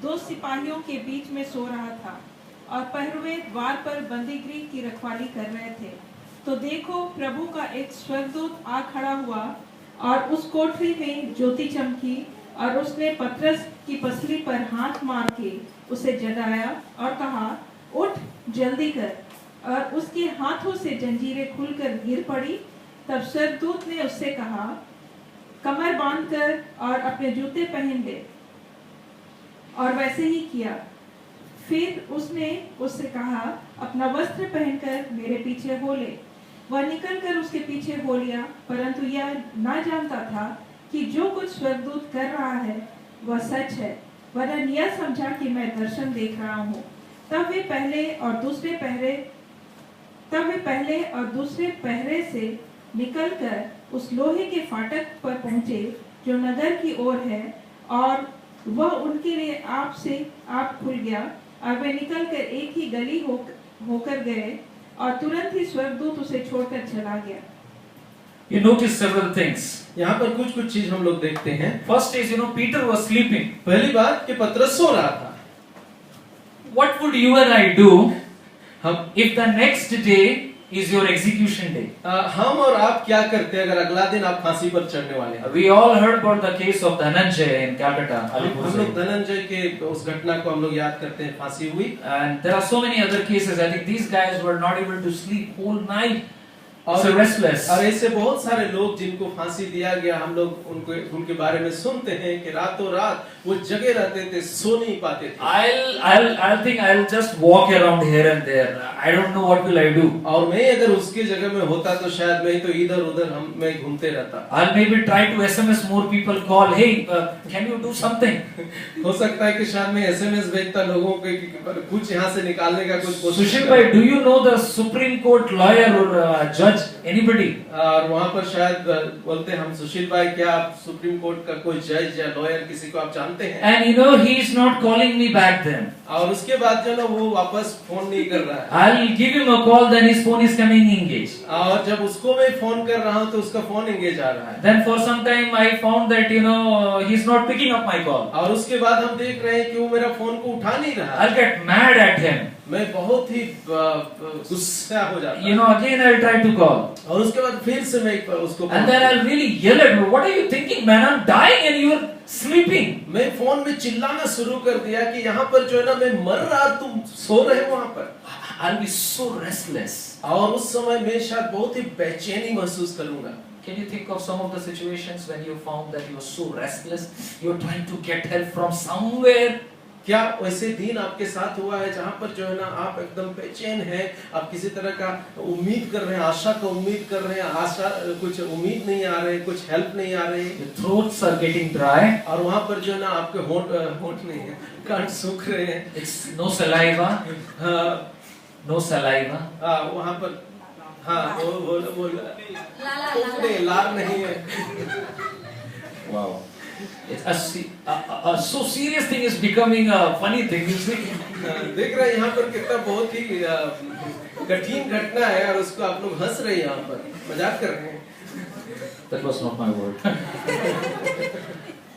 2 सिपाहियों के बीच में सो रहा था और पहरुए द्वार पर बंदीगृह की रखवाली कर रहे थे। तो देखो, प्रभु का एक स्वर्गदूत आ खड़ा हुआ और उस कोठरी में ज्योति चमकी और उसने पतरस की पसली पर हाथ मार के उसे जगाया और कहा, उठ जल्दी कर। और उसके हाथों से जंजीरें खुलकर गिर पड़ी। तब स्वर्गदूत ने उससे कहा, कमर बांधकर और अपने जूते पहन ले। और वैसे ही किया। फिर उसने उससे कहा, अपना वस्त्र पहनकर मेरे पीछे हो ले। वह निकलकर उसके पीछे हो लिया, परंतु यह ना जानता था कि जो कुछ स्वर्गदूत कर रहा है वह सच है, वरन यह समझा कि मैं दर्शन देख रहा हूँ। तब वे पहले और दूसरे पहरे से निकलकर उस लोहे के फाटक पर पहुंचे जो नगर की ओर है, और वह उनके लिए आप खुल गया और वे निकलकर एक ही गली होकर गए और तुरंत ही स्वर्गदूत उसे छोड़कर चला गया। You notice several things. यहाँ पर कुछ चीज हम लोग देखते हैं। First is, Peter was sleeping. पहली बात कि पतरस सो रहा था। What would you and I do हम if the next day is your execution day? हम और आप क्या करते हैं अगर अगला दिन आप फांसी पर चढ़ने वाले हैं? We all heard about the case of Dhananjay in Calcutta, हम लोग Alipur. धनंजय के उस घटना को हम लोग याद करते हैं, फांसी हुई। And there are so many other cases. I think these guys were not able to sleep whole night. और So restless. और ऐसे बहुत सारे लोग जिनको फांसी दिया गया, हम लोग उनके बारे में सुनते हैं कि रातों रात वो जगे रहते थे, सो नहीं पाते थे। I'll think I'll just walk around here and there. I don't know what will I do. और मैं अगर उसके जगह में होता तो शायद मैं तो इधर उधर मैं घूमते रहता। I'll maybe try to SMS more people, call, hey, can you do something? हो सकता है कि शायद मैं SMS भेजता लोगों को कि कुछ यहाँ से निकालने का कुछ कोशिश Sushil bhai, do you know the Supreme Court lawyer or judge? Anybody? और वहाँ पर शायद बोलते हम, सुशील भाई क्या आप सुप्रीम कोर्ट का कोई जज या लॉयर किसी को आप जानते हैं? And he is not calling me back then. और उसके बाद जो ना वो वापस फोन नहीं कर रहा है। I'll give him a call, then his phone is coming engaged. और जब उसको मैं फोन कर रहा हूँ तो उसका फोन एंगेज आ रहा है। Then for some time I found that he's not picking up my call. और उसके बाद हम देख रहे हैं कि वो मेरा फोन को उठा नहीं रहा है। I'll get mad at him. मैं बहुत ही गुस्सा हो जाता हूँ। Again I'll try to call. और उसके बाद फिर से मैं उसको And then I'll really yell at him. What are you thinking, man? I'm dying and you're sleeping. मैं फोन में चिल्लाना शुरू कर दिया कि यहाँ पर जो है ना मैं मर रहा, तुम सो रहे हो वहाँ पर। I'll be so restless. और उस समय मैं शायद बहुत ही बेचैनी महसूस करूंगा। Can you think of some of the situations when you found that you were so restless, you were trying to get help from somewhere? क्या वैसे दिन आपके साथ हुआ है जहाँ पर जो है ना आप एकदम बेचैन हैं, आप किसी तरह का उम्मीद कर रहे हैं, आशा का उम्मीद कर रहे हैं, आशा कुछ उम्मीद नहीं आ रहे, कुछ हेल्प नहीं आ रही, Your throats are getting dry. और वहाँ पर जो है ना आपके होंठ नहीं है, कान सूख रहे हैं, It's no saliva. हाँ, No saliva. वहाँ पर हाँ वो नहीं, लार नहीं है। Wow. It's a so serious thing is becoming a funny thing. You see. देख रहे हैं यहाँ पर कितना बहुत ही कठिन घटना है और उसको आप लोग हंस रहे हैं, यहाँ पर मजाक कर रहे हैं। That was not my word.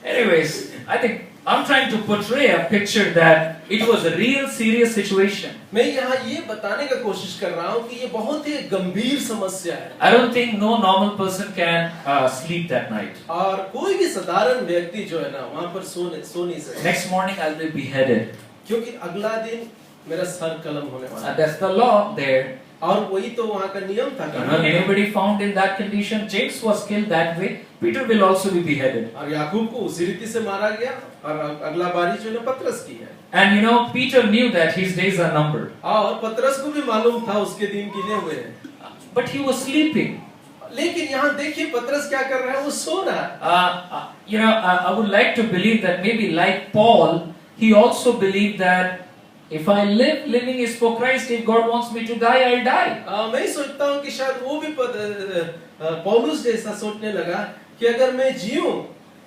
Anyways, I think I'm trying to portray a picture that it was a real serious situation. मैं यहाँ ये बताने का कोशिश कर रहा हूँ कि ये बहुत ही गंभीर समस्या है I don't think no normal person can sleep that night. और कोई भी साधारण व्यक्ति जो है ना वहाँ पर सो नहीं सकता, Next morning I'll be beheaded. क्योंकि अगला दिन मेरा सर कलम होने वाला है, That's the law there. और वही तो वहाँ का नियम था। When anybody found in that condition, James was killed that way. Peter will also be beheaded. और याकूब को उसी रीति से मारा गया और अगला बारी जो है ना पतरस की है। And you know, Peter knew that his days are numbered. और पतरस को भी मालूम था उसके दिन गिने हुए हैं, But he was sleeping. लेकिन यहाँ देखिए पतरस क्या कर रहा है, वो सो रहा है। You know, I would like to believe that maybe like Paul, he also believed that if I live, living is for Christ. If God wants me to die, I'll die. मैं सोचता हूँ कि शायद वो भी पौलुस जैसा सोचने लगा कि अगर मैं जीऊं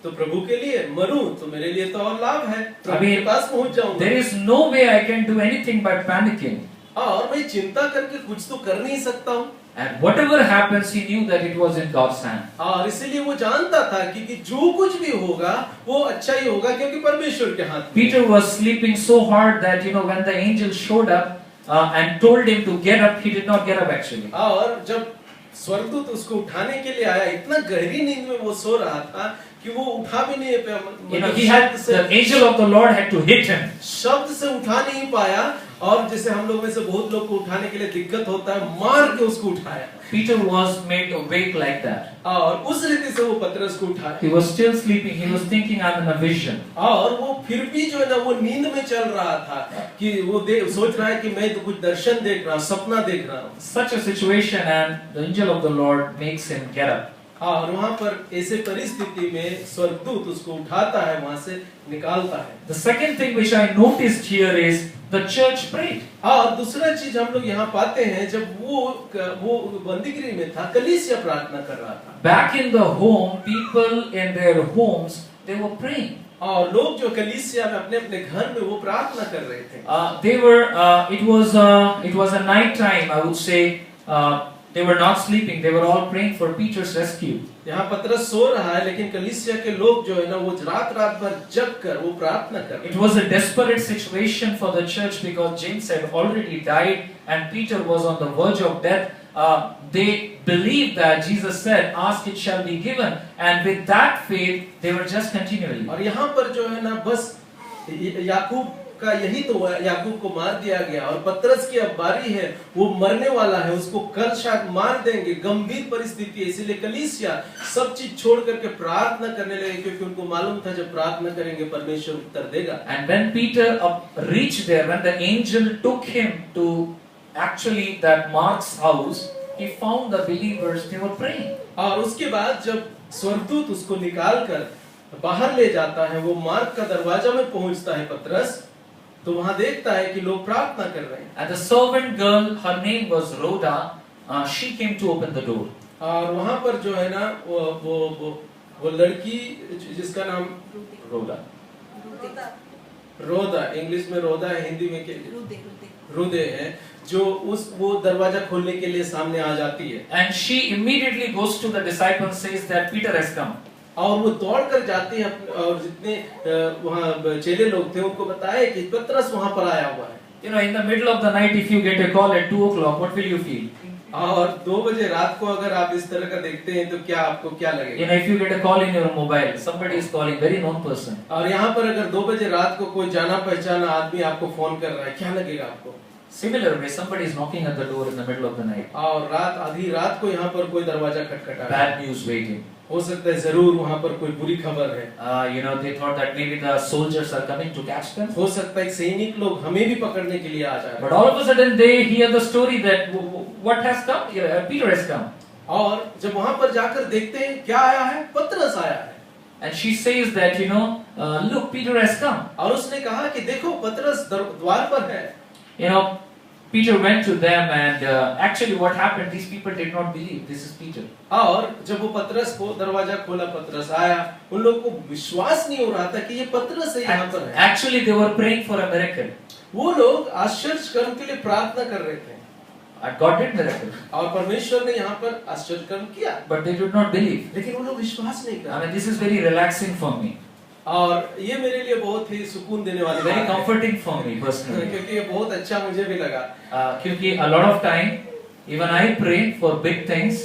तो प्रभु के लिए, मरूं तो मेरे लिए तो और लाभ है, प्रभु के पास पहुंच जाऊंगा। There is no way I can do anything by panicking. और मैं चिंता करके कुछ तो कर नहीं सकता हूँ। And whatever happens, he knew that it was in God's hand. और इसीलिए वो जानता था कि जो कुछ भी होगा वो अच्छा ही होगा, क्योंकि परमेश्वर के हाथ में। Peter was sleeping so hard that you know when the angel showed up and told him to get up, he did not get up actually. और जब स्वर्गदूत उसको उठाने के लिए आया, इतना गहरी नींद में वो सो रहा था कि वो उठा भी नहीं पाया। You know, the angel of the Lord had to hit him. शब्द से उठा नहीं पाया, और जैसे हम लोग में से बहुत लोग को उठाने के लिए दिक्कत होता है, मार के उसको उठाया। Peter was made awake like that. और उस रीति से वो पतरस को उठाया। He was still sleeping. He was thinking, I'm in a vision. और वो फिर भी जो है ना वो नींद में चल रहा था कि वो सोच रहा है कि मैं तो कुछ दर्शन देख रहा हूँ, सपना देख रहा हूँ। Such a situation, and the angel of the Lord makes him get up. और वहाँ पर ऐसे परिस्थिति में स्वर्गदूत उसको उठाता है, वहाँ से निकालता है। The second thing which I noticed here is the church prayed. और दूसरा चीज हम लोग यहाँ पाते हैं, जब वो बंदीगृह में था, कलीसिया प्रार्थना कर रहा था। Back in the home, people in their homes, they were praying. और लोग जो कलीसिया में अपने अपने घर में वो प्रार्थना कर रहे थे। They were. It was a night time. I would say. They were not sleeping. They were all praying for Peter's rescue. यहाँ पतरस सो रहा है, लेकिन कलीसिया के लोग जो है ना वो रात भर जग कर वो प्रार्थना कर रहे हैं। It was a desperate situation for the church because James had already died and Peter was on the verge of death. They believed that Jesus said, "Ask, it shall be given," and with that faith, they were just continually. और यहाँ पर जो है ना बस याकूब का यही तो हुआ, याकूब को मार दिया गया और पतरस की अब बारी है, वो मरने वाला है, उसको कल शायद मार देंगे, गंभीर परिस्थिति है। इसीलिए कलीसिया सब चीज छोड़ करके प्रार्थना करने लगे, क्योंकि उनको मालूम था जब प्रार्थना करेंगे परमेश्वर उत्तर देगा। And when Peter reached there, when the angel took him to actually that Mark's house, he found the believers, they were praying. और उसके बाद जब स्वर्गदूत उसको निकाल कर बाहर ले जाता है, वो मार्क का दरवाजा में पहुंचता है पतरस, तो वहां देखता है कि लोग प्रार्थना कर रहे हैं। And the servant girl, her name was Rhoda, she came to open the door. और वहां पर जो है ना वो लड़की जिसका नाम रोदा, इंग्लिश में रोदा है, हिंदी में रुदे है, जो वो दरवाजा खोलने के लिए सामने आ जाती है। And she immediately goes to the disciples, says that Peter has come. और वो दौड़ कर जाती है और जितने वहाँ चेले लोग थे उनको बताया कि पतरस वहाँ पर आया हुआ है। You know, in the middle of the night, if you get a call at 2 o'clock, what will you feel? और 2 बजे रात को अगर आप इस तरह का देखते हैं तो क्या आपको क्या लगेगा? You know, if you get a call in your mobile, somebody is calling, very known person. और यहाँ पर अगर 2 बजे रात को कोई जाना पहचाना आदमी आपको फोन कर रहा है, क्या लगेगा आपको? Similar way, somebody is knocking at the door in the middle of the night. और रात आधी रात को यहाँ पर कोई दरवाजा खटखटा रहा है। Bad news waiting. हो सकता है जरूर वहाँ पर कोई बुरी खबर है। You know, they thought that maybe the soldiers are coming to catch them. हो सकता है सैनिक लोग हमें भी पकड़ने के लिए आ जाए। But all of a sudden they hear the story that what has come? Peter has come. और जब वहाँ पर जाकर देखते हैं क्या आया है, पतरस आया है। And she says that, you know, look, Peter has come. और उसने कहा कि देखो पतरस द्वार पर है। You know, Peter went to them and actually what happened, these people did not believe this is Peter. और जब वो पतरस को दरवाजा खोला, पतरस आया, उन लोगों को विश्वास नहीं हो रहा था कि ये पतरस है यहाँ पर है। Actually they were praying for a miracle. वो लोग आश्चर्य कर्म के लिए प्रार्थना कर रहे थे। And God did miracle. और परमेश्वर ने यहाँ पर आश्चर्य कर्म किया। But they did not believe. लेकिन वो लोग विश्वास नहीं कर I रहे। mean, this is very relaxing for me. और ये मेरे लिए बहुत ही सुकून देने वाली Very बात है। comforting for me personally. क्योंकि ये बहुत अच्छा मुझे भी लगा। क्योंकि a lot of time, even I pray for big things,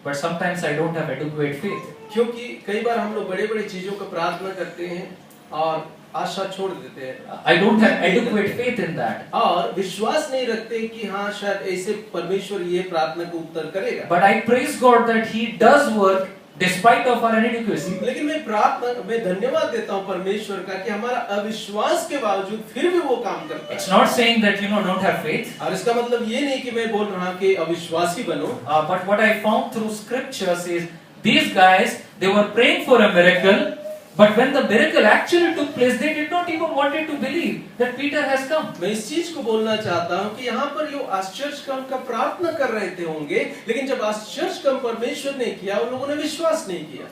but sometimes I don't have adequate faith. क्योंकि कई बार हम लोग बड़े-बड़े चीजों का प्रार्थना करते हैं और आशा छोड़ देते हैं। I don't have adequate faith in that. और विश्वास नहीं रखते कि हाँ शायद ऐसे परमेश्वर ये प्रार्थना को उत्तर करेगा। But I praise God that He does work despite of our inadequacy. लेकिन मैं धन्यवाद देता हूँ परमेश्वर का कि हमारा अविश्वास के बावजूद फिर भी वो काम करता It's है। not saying that don't have faith. और इसका मतलब ये नहीं कि मैं बोल रहा कि अविश्वासी बनो। But what I found through scriptures is these guys, they were praying for a miracle, but when the miracle actually took place, they did not even wanted to believe that Peter has come. मैं इस चीज को बोलना चाहता हूँ कि यहाँ पर जो आश्चर्य कर्म का प्रार्थना कर रहे थे होंगे, लेकिन जब आश्चर्य कर्म परमेश्वर ने किया, उन लोगों ने विश्वास नहीं किया।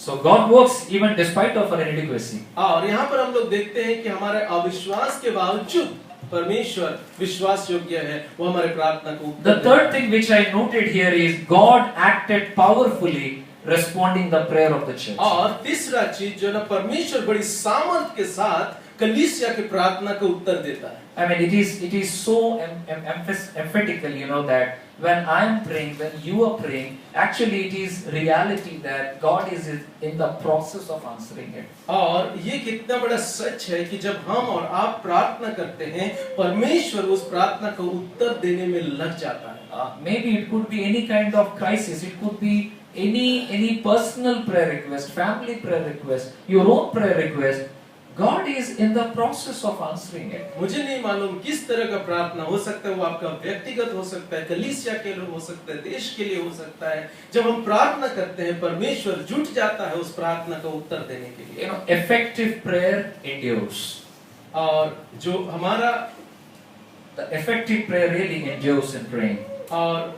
So God works even despite of our inadequacy. और यहाँ पर हम लोग देखते हैं कि हमारे अविश्वास के बावजूद परमेश्वर विश्वास योग्य है, वो हमारे प्रार्थना को उत्तर The third thing which I noted here is God acted powerfully responding the prayer of the church. और तीसरा चीज जो ना परमेश्वर बड़ी सामर्थ के साथ कलीसिया की प्रार्थना को उत्तर देता है। I mean, it is so emphatical, that when I am praying, when you are praying, actually it is reality that God is in the process of answering it. और ये कितना बड़ा सच है कि जब हम और आप प्रार्थना करते हैं, परमेश्वर उस प्रार्थना को उत्तर देने में लग जाता है। Maybe it could be any kind of crisis. It could be any personal prayer request, family prayer request, your own prayer request. God is in the process of answering it. मुझे नहीं मालूम किस तरह का प्रार्थना हो सकता है, वो आपका व्यक्तिगत हो सकता है, कलीसिया के लिए हो सकता है, देश के लिए हो सकता है। जब हम प्रार्थना करते हैं, परमेश्वर जुट जाता है उस प्रार्थना का उत्तर देने के लिए। Effective prayer endures. और जो हमारा The effective prayer really endures in praying. और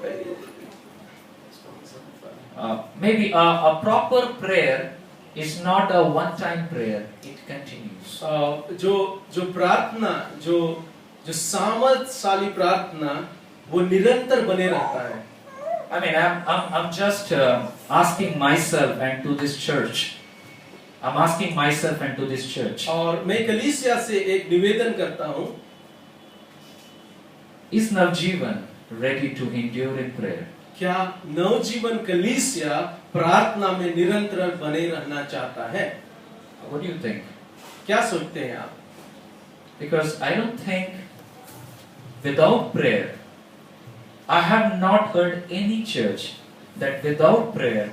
Maybe a proper prayer is not a one-time prayer. It continues. जो प्रार्थना जो सामर्थशाली प्रार्थना वो निरंतर बने रहता है। I mean, I'm just asking myself and to this church. I'm asking myself and to this church. और मैं कलीसिया से एक निवेदन करता हूँ। Is Navjeevan ready to endure in prayer? क्या नवजीवन कलीसिया प्रार्थना में निरंतर बने रहना चाहता है? What do you think? क्या सोचते हैं आप? Because I don't think without prayer, I have not heard any church that without prayer,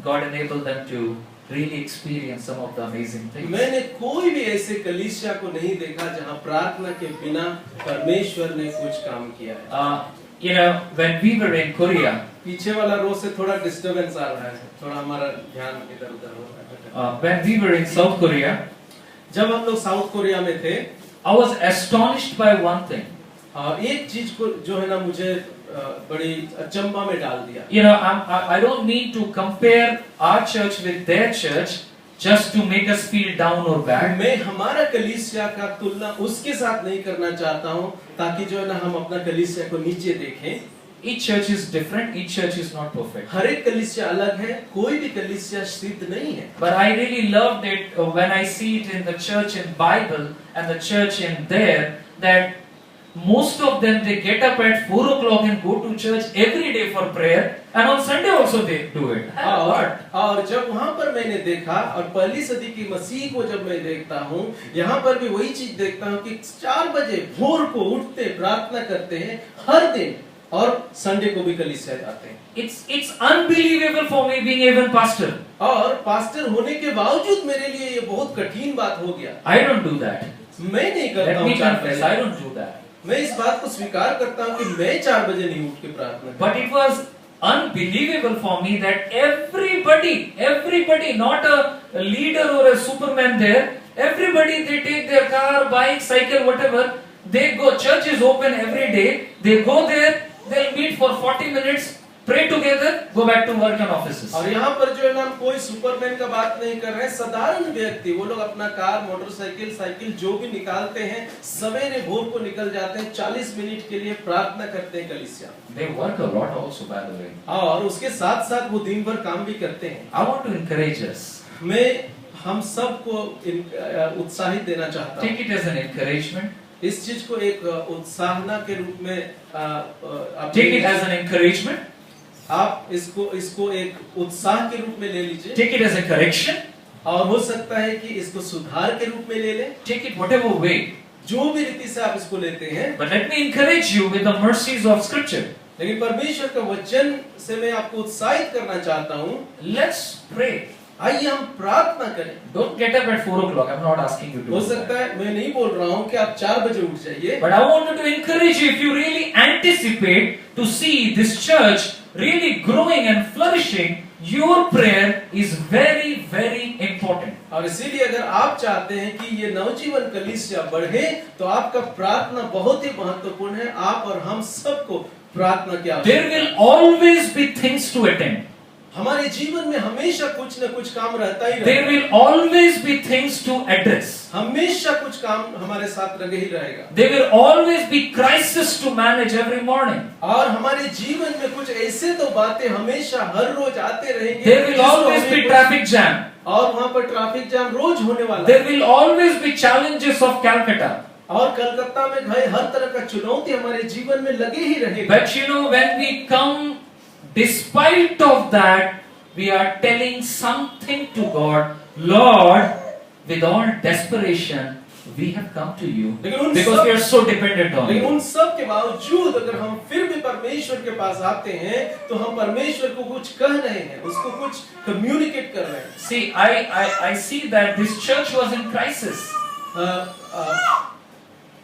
God enabled them to really experience some of the amazing things. मैंने कोई भी ऐसे कलीसिया को नहीं देखा जहाँ प्रार्थना के बिना परमेश्वर ने कुछ काम किया है। When we were in Korea, पीछे वाला रो से थोड़ा डिस्टरबेंस आ रहा है, थोड़ा हमारा ध्यान इधर-उधर हो रहा है। when we were in South Korea, जब हम लोग साउथ कोरिया में थे, I was astonished by one thing. एक चीज को जो है ना मुझे बड़ी अचंभा में डाल दिया। I don't need to compare our church with their church just to make us feel down or bad. मैं हमारा कलीसिया का तुलना उसके साथ नहीं करना चाहता हूँ ताकि जो है ना हम अपना कलीसिया को नीचे देखें। Each church is different. Each church is not perfect. हर एक कलीसिया अलग है, कोई भी कलीसिया सिद्ध नहीं है। But I really loved it when I see it in the church in Bible and the church in there that most of them they get up at 4 o'clock and go to church every day for prayer, and on Sunday also they do it. और जब वहां पर मैंने देखा, और पहली सदी की मसीह को जब मैं देखता हूँ, यहाँ पर भी वही चीज देखता हूँ कि 4 बजे भोर को उठते प्रार्थना करते हैं हर दिन, और संडे को भी कलीसिया जाते हैं। It's unbelievable for me being even pastor. और पास्टर होने के बावजूद मेरे लिए ये बहुत कठिन बात हो गया। I don't do that. मैं नहीं करता Let हूँ me 4 confess, बजे। I don't do that. मैं इस बात को स्वीकार करता हूँ कि मैं 4 बजे नहीं उठ के प्रार्थना करता। But it was unbelievable for me that everybody, not a leader or a superman there, everybody they take their car, bike, cycle, whatever, they go, church is open every day, they go there, they'll meet for 40 minutes, pray together, go back to work and offices. और यहाँ पर जो है ना, हम कोई Superman का बात नहीं कर रहे हैं, साधारण व्यक्ति, वो लोग अपना कार, मोटरसाइकिल, साइकिल जो भी निकालते हैं, सवेरे भोर को निकल जाते हैं, 40 मिनट के लिए प्रार्थना करते हैं कलीसिया। They work a lot also, by the way. और उसके साथ साथ वो दिन भर काम भी करते हैं। I want to encourage us. मैं हम सबको उत्साहित देना चाहता हूँ। Take it as an encouragement. इस चीज को एक उत्साहना के रूप में Take it as an encouragement. आप इसको एक उत्साह के रूप में ले लीजिए। Take it as a correction. और हो सकता है कि इसको सुधार के रूप में ले लें। Take it whatever way. जो भी रीति से आप इसको लेते हैं। But let me encourage you with the mercies of Scripture. लेकिन परमेश्वर का वचन से मैं आपको उत्साहित करना चाहता हूँ। Let's pray. आइए हम प्रार्थना करें। Don't get up at 4 o'clock. I'm not asking you to. हो do सकता that. है, मैं नहीं बोल रहा हूँ कि आप 4 बजे उठ जाइए। But I wanted to encourage you, if you really anticipate to see this church really growing and flourishing, your prayer is very, very important. और इसीलिए अगर आप चाहते हैं कि ये नवजीवन कलीसिया बढ़े, तो आपका प्रार्थना बहुत ही महत्वपूर्ण है। आप और हम सबको प्रार्थना की आवश्यकता है। There will always be things to attend. हमारे जीवन में हमेशा कुछ न कुछ काम रहता ही There रहेगा। will always be things to address. हमेशा कुछ काम हमारे साथ लगे ही रहेगा। There will always be crisis to manage every morning. और हमारे जीवन में कुछ ऐसे तो बातें हमेशा हर रोज आते रहेंगे। There will always be traffic jam. और वहाँ पर ट्रैफिक जाम रोज होने वाला है। There will always be challenges of Calcutta. और कलकत्ता में भाई हर तरह का चुनौती हमारे जीवन में लगे ही रहेगा। But you know, when we come, despite of that, we are telling something to God. Lord, with all desperation, we have come to you because we are so dependent on लेकिन you. उन सब के बावजूद अगर हम फिर भी परमेश्वर के पास आते हैं, तो हम परमेश्वर को कुछ कह रहे हैं, उसको कुछ कम्युनिकेट कर रहे हैं। See, I see that this church was in crisis.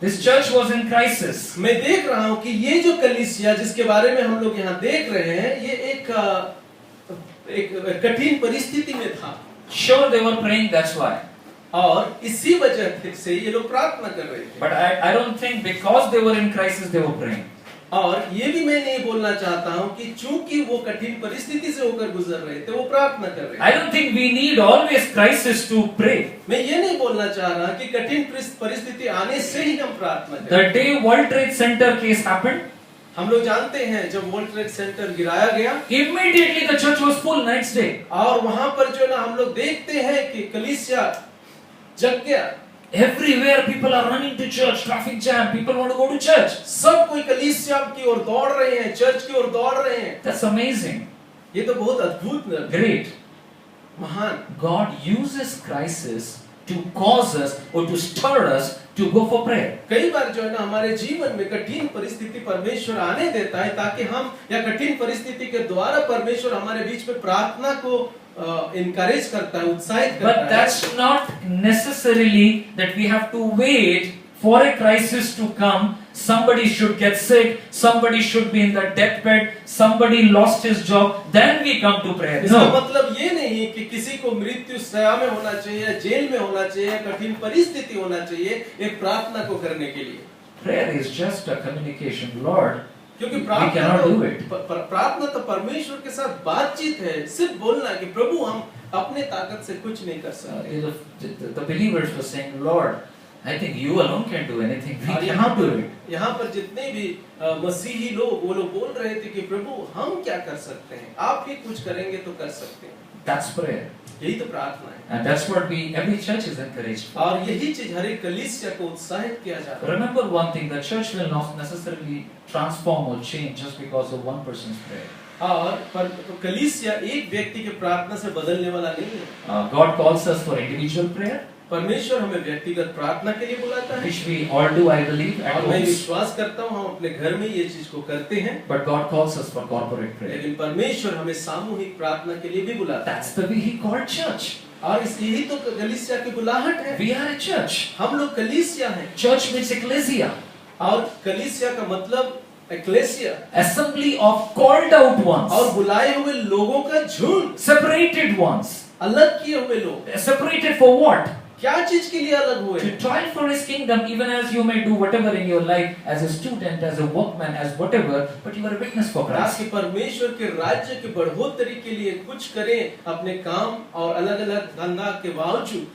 This church was in crisis. मैं देख रहा हूँ कि ये जो कलीसिया जिसके बारे में हम लोग यहाँ देख रहे हैं, ये एक कठिन परिस्थिति में था। Sure, they were praying, that's why. और इसी वजह से ये लोग प्रार्थना कर रहे थे। But I don't think because they were in crisis they were praying. और ये भी मैं नहीं बोलना चाहता हूँ कि चूंकि वो कठिन परिस्थिति से होकर गुजर रहे थे, वो प्रार्थना कर रहे थे। I don't think we need always crisis to pray. मैं ये नहीं बोलना चाह रहा कि कठिन परिस्थिति आने से ही हम प्रार्थना करें। The day World Trade Center case happened, हम लोग जानते हैं जब वर्ल्ड ट्रेड सेंटर गिराया गया, immediately the church was full next day. और वहां पर जो ना हम लोग देखते हैं कि कलीसिया जग गया। Everywhere people are running to church, traffic jam, people want to go to church. सब कोई कलीसिया की ओर दौड़ रहे हैं, चर्च की ओर दौड़ रहे हैं। That's amazing. ये तो बहुत अद्भुत है, Great. महान। God uses crisis to cause us or to stir us to go for prayer. कई बार जो है ना हमारे जीवन में कठिन परिस्थिति परमेश्वर आने देता है ताकि हम, या कठिन परिस्थिति के द्वारा परमेश्वर हमारे बीच में प्रार्थना को इनकरेज करता है, उत्साहित करता But है। that's not necessarily that we have to wait for a crisis to come. Somebody should get sick, somebody should be in the deathbed, somebody lost his job, then we come to prayer. इसका No. मतलब ये नहीं कि किसी को मृत्यु सया में होना चाहिए, जेल में होना चाहिए, कठिन परिस्थिति होना चाहिए एक प्रार्थना को करने के लिए। Prayer is just a communication. Lord, क्योंकि we cannot do it. प्रार्थना तो परमेश्वर के साथ बातचीत है, सिर्फ बोलना कि प्रभु हम अपने ताकत से कुछ नहीं कर सकते। The believers were saying, Lord, I think you alone can do anything. We और cannot do it. यहाँ पर जितने भी मसीही लोग, वो लोग बोल रहे थे कि प्रभु हम क्या कर सकते हैं, आप ही कुछ करेंगे तो कर सकते हैं। That's prayer. यही तो प्रार्थना है। And that's what every church is encouraged for. और यही चीज हर एक कलीसिया को उत्साहित किया जाता है। Remember one thing, the church will not necessarily transform or change just because of one person's prayer. और पर कलीसिया एक व्यक्ति के प्रार्थना से बदलने वाला नहीं है। God calls us for individual prayer, परमेश्वर हमें व्यक्तिगत प्रार्थना के लिए बुलाता है, which we all do, I believe, at और मैं homes. विश्वास करता हूँ हम अपने घर में ये चीज को करते हैं। But God calls us for corporate prayer. लेकिन परमेश्वर हमें सामूहिक प्रार्थना के लिए भी बुलाता That's है, the way He called church. और यही तो कलीसिया की बुलाहट है। We are a church. हम लोग कलीसिया हैं, Church means ecclesia, और कलीसिया का मतलब achalasia, assembly of called out ones, और बुलाए हुए लोगों का झुंड, separated ones. अलग किए हुए लोग। Separated for what? क्या चीज के लिए अलग हुए? To toil for His kingdom, even as you may do whatever in your life, as a student, as a workman, as whatever, but you are a witness for Christ. ताकि परमेश्वर के राज्य की बढ़ोतरी के लिए कुछ करें अपने काम और अलग अलग धंधा के बावजूद।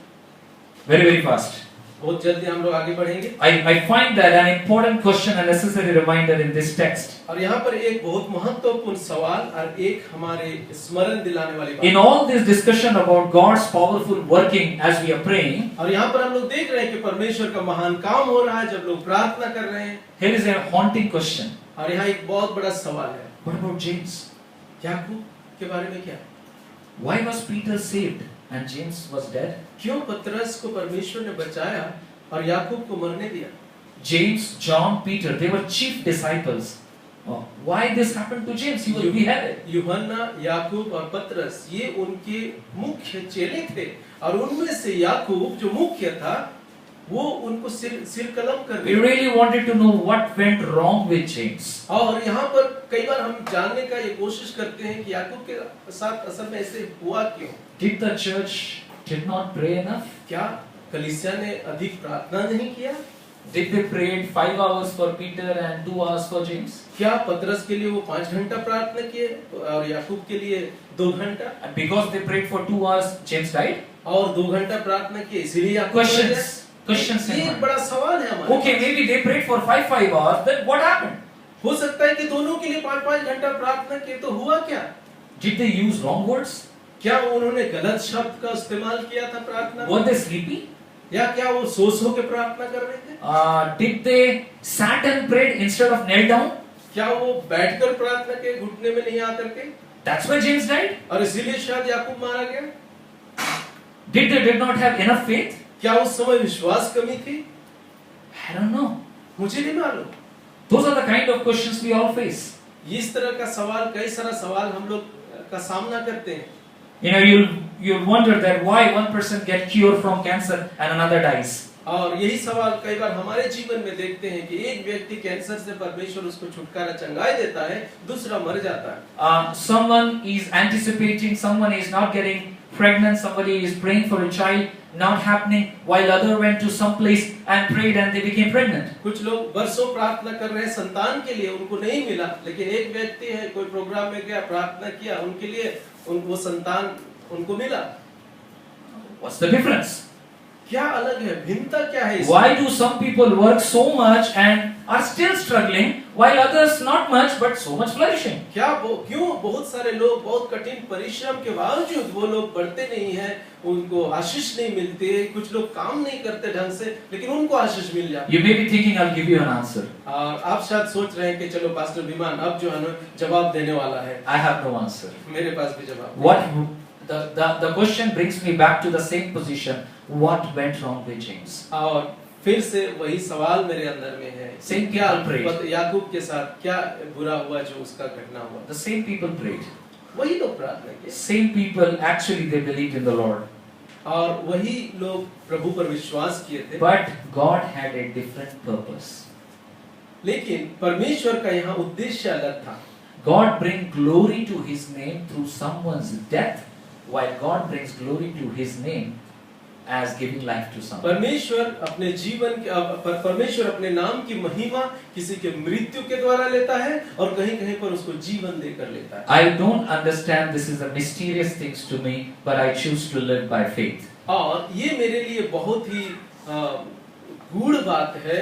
Very, very fast. बहुत जल्दी हम लोग आगे बढ़ेंगे। I find that an important question and necessary reminder in this text. और यहाँ पर एक बहुत महत्वपूर्ण सवाल और एक हमारे स्मरण दिलाने वाली In बात। all this discussion about God's powerful working as we are praying, और यहाँ पर हम लोग देख रहे हैं कि परमेश्वर का महान काम हो रहा है जब लोग प्रार्थना कर रहे हैं। here is a haunting question. और यहाँ एक बहुत बड़ा सवाल है, What about James? याकूब के बारे में क्या? Why was Peter saved and James was dead? क्यों पतरस को परमेश्वर ने बचाया और याकूब को मरने दिया? James, John, Peter, they were chief disciples. Oh, why this happened to James? He was beheaded. यूहन्ना, याकूब और पतरस ये उनके मुख्य चेले थे, और उनमें से याकूब जो मुख्य था वो उनको सिर कलम कर We दिया। really wanted to know what went wrong with James. और यहाँ पर कई बार हम जानने का ये कोशिश करते हैं कि याकूब के साथ असल में ऐसे हुआ क्यों? Did the church did not pray enough? क्या कलीसिया ने अधिक प्रार्थना नहीं किया? Did they pray 5 hours for Peter and 2 hours for James? क्या पतरस के लिए वो 5 घंटा प्रार्थना किए और याकूब के लिए 2 घंटा? And because they prayed for 2 hours, James died? और 2 घंटा प्रार्थना किए इसलिए याकूब मर गया? Questions in ये एक mind. बड़ा सवाल है हमारा। Okay, maybe they prayed for 5 hours, then what happened? हो सकता है कि दोनों के लिए 5 घंटा प्रार्थना किए, तो हुआ क्या? Did they use wrong words? क्या उन्होंने गलत शब्द का इस्तेमाल किया था प्रार्थना में? Were they sleepy? या क्या वो सो के प्रार्थना कर रहे थे? Did they sat and prayed instead of knelt down? क्या वो बैठकर प्रार्थना के घुटने में नहीं आकर के? That's why James died. और इसीलिए शायद याकूब मारा गया? Did not have enough faith? क्या उस समय विश्वास कमी थी? I don't know. मुझे नहीं मालूम। Those are the kind of questions we all face. इस तरह का सवाल, कई सारा सवाल हम लोग का सामना करते हैं। You know, you'll wonder that why one person get cured from cancer and another dies. और यही सवाल कई बार हमारे जीवन में देखते हैं कि एक व्यक्ति कैंसर से परमेश्वर उसको छुटकारा चंगाई देता है, दूसरा मर जाता है। Someone is anticipating, someone is not getting pregnant, somebody is praying for a child, not happening, while other went to some place and prayed and they became pregnant. कुछ लोग वर्षों प्रार्थना कर रहे हैं संतान के लिए, उनको नहीं मिला, लेकिन एक व्यक्ति है कोई प्रोग्राम में गया, प्रार्थना किया, उनके लिए वो संतान उनको मिला। What's the difference? क्या अलग है, भिन्नता क्या है इसमें? Why do some people work so much and are still struggling, while others not much but so much flourishing? क्यों बहुत सारे लोग बहुत कठिन परिश्रम के बावजूद वो लोग बढ़ते नहीं हैं, उनको आशीष नहीं मिलती, कुछ लोग काम नहीं करते ढंग से, लेकिन उनको आशीष मिल जाती है। You may be thinking, I'll give you an answer. और आप शायद सोच रहे हैं कि चलो पास्टर विमान अब जो है ना जवाब देने वाला है। I have no answer. मेरे पास भी जवाब। What the question brings me back to the same position. What went wrong with James? और फिर से वही सवाल मेरे अंदर में है, Same क्या people prayed. याकूब के साथ क्या बुरा हुआ जो उसका घटना हुआ? The same people prayed. वही लोग प्रार्थना किए Same people actually they believed in the Lord. और वही लोग प्रभु पर विश्वास किए थे, But God had a different purpose. लेकिन परमेश्वर का यहाँ उद्देश्य अलग था। God brings glory to His name through someone's death, while God brings glory to His name as giving life to someone. परमेश्वर अपने जीवन के परमेश्वर अपने नाम की महिमा किसी के मृत्यु के द्वारा लेता है और कहीं-कहीं पर उसको जीवन देकर लेता है। I don't understand, this is a mysterious things to me, but I choose to live by faith. और ये मेरे लिए बहुत ही गूढ़ बात है,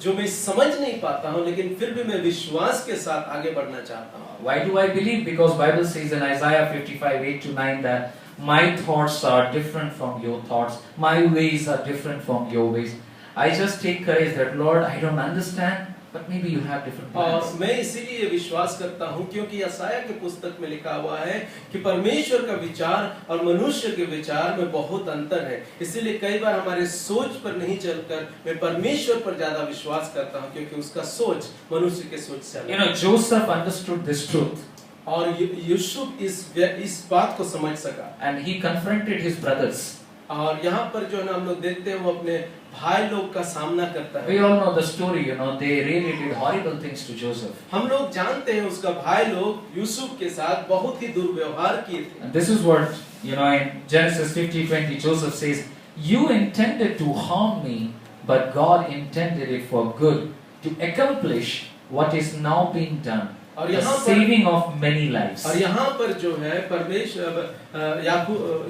जो मैं समझ नहीं पाता हूँ, लेकिन फिर भी मैं विश्वास के साथ आगे बढ़ना चाहता हूँ। Why do I believe? Because Bible says in Isaiah 55:8-9 that My thoughts are different from your thoughts. My ways are different from your ways. I just take courage that, Lord, I don't understand, but maybe you have different और plans. मैं इसीलिए विश्वास करता हूँ क्योंकि यशायाह की पुस्तक में लिखा हुआ है कि परमेश्वर का विचार और मनुष्य के विचार में बहुत अंतर है। इसीलिए कई बार हमारे सोच पर नहीं चलकर मैं परमेश्वर पर ज्यादा विश्वास करता हूँ क्योंकि उसका सोच मनुष्य के सोच से अलग You know, है। Joseph understood this truth और यूसुफ इस बात को समझ सका and he confronted his brothers. और यहाँ पर जो है ना हम लोग देखते हैं वो अपने भाई लोग का सामना करता We है। all know the story, you know, they really did horrible things to Joseph. हम लोग जानते हैं उसका भाई लोग यूसुफ के साथ बहुत ही दुर्व्यवहार किए थे। And this is what, you know, in Genesis 50:20, Joseph says, "You intended to harm me, but God intended it for good, to accomplish what is now being done, और the यहाँ पर saving of many lives." और यहाँ पर जो है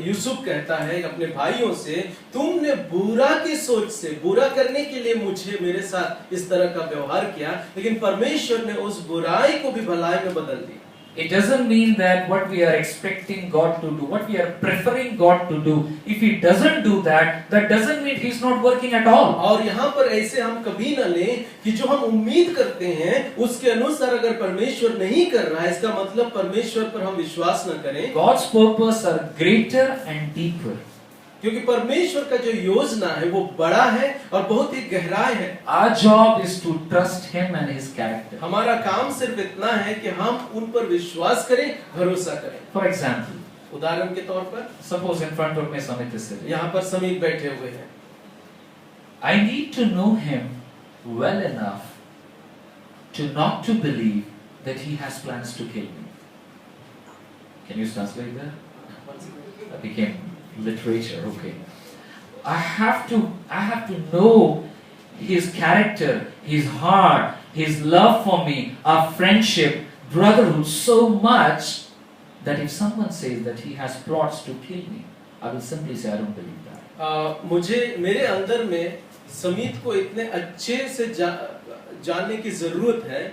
यूसुफ कहता है अपने भाइयों से, तुमने बुरा की सोच से बुरा करने के लिए मुझे मेरे साथ इस तरह का व्यवहार किया, लेकिन परमेश्वर ने उस बुराई को भी भलाई में बदल दिया। It doesn't mean that what we are expecting God to do, what we are preferring God to do, if He doesn't do that, that doesn't mean He's not working at all. और यहाँ पर ऐसे हम कभी न लें कि जो हम उम्मीद करते हैं उसके अनुसार अगर परमेश्वर नहीं कर रहा है, इसका मतलब परमेश्वर पर हम विश्वास न करें, God's purpose are greater and deeper. क्योंकि परमेश्वर का जो योजना है वो बड़ा है और बहुत ही गहराई है। Our job is to trust Him and His character. हमारा काम सिर्फ इतना है कि हम उन पर विश्वास करें, भरोसा करें। For example, उदाहरण के तौर पर suppose in front of me Samit is sitting. यहाँ पर समीप बैठे हुए हैं। I need to know him well enough to not to believe that he has plans to kill me. Can you translate that? That became literature. Okay. I have to know his character, his heart, his love for me, our friendship, brotherhood so much that if someone says that he has plots to kill me, I will simply say I don't believe that. मुझे मेरे अंदर में समीत को इतने अच्छे से जानने की जरूरत है,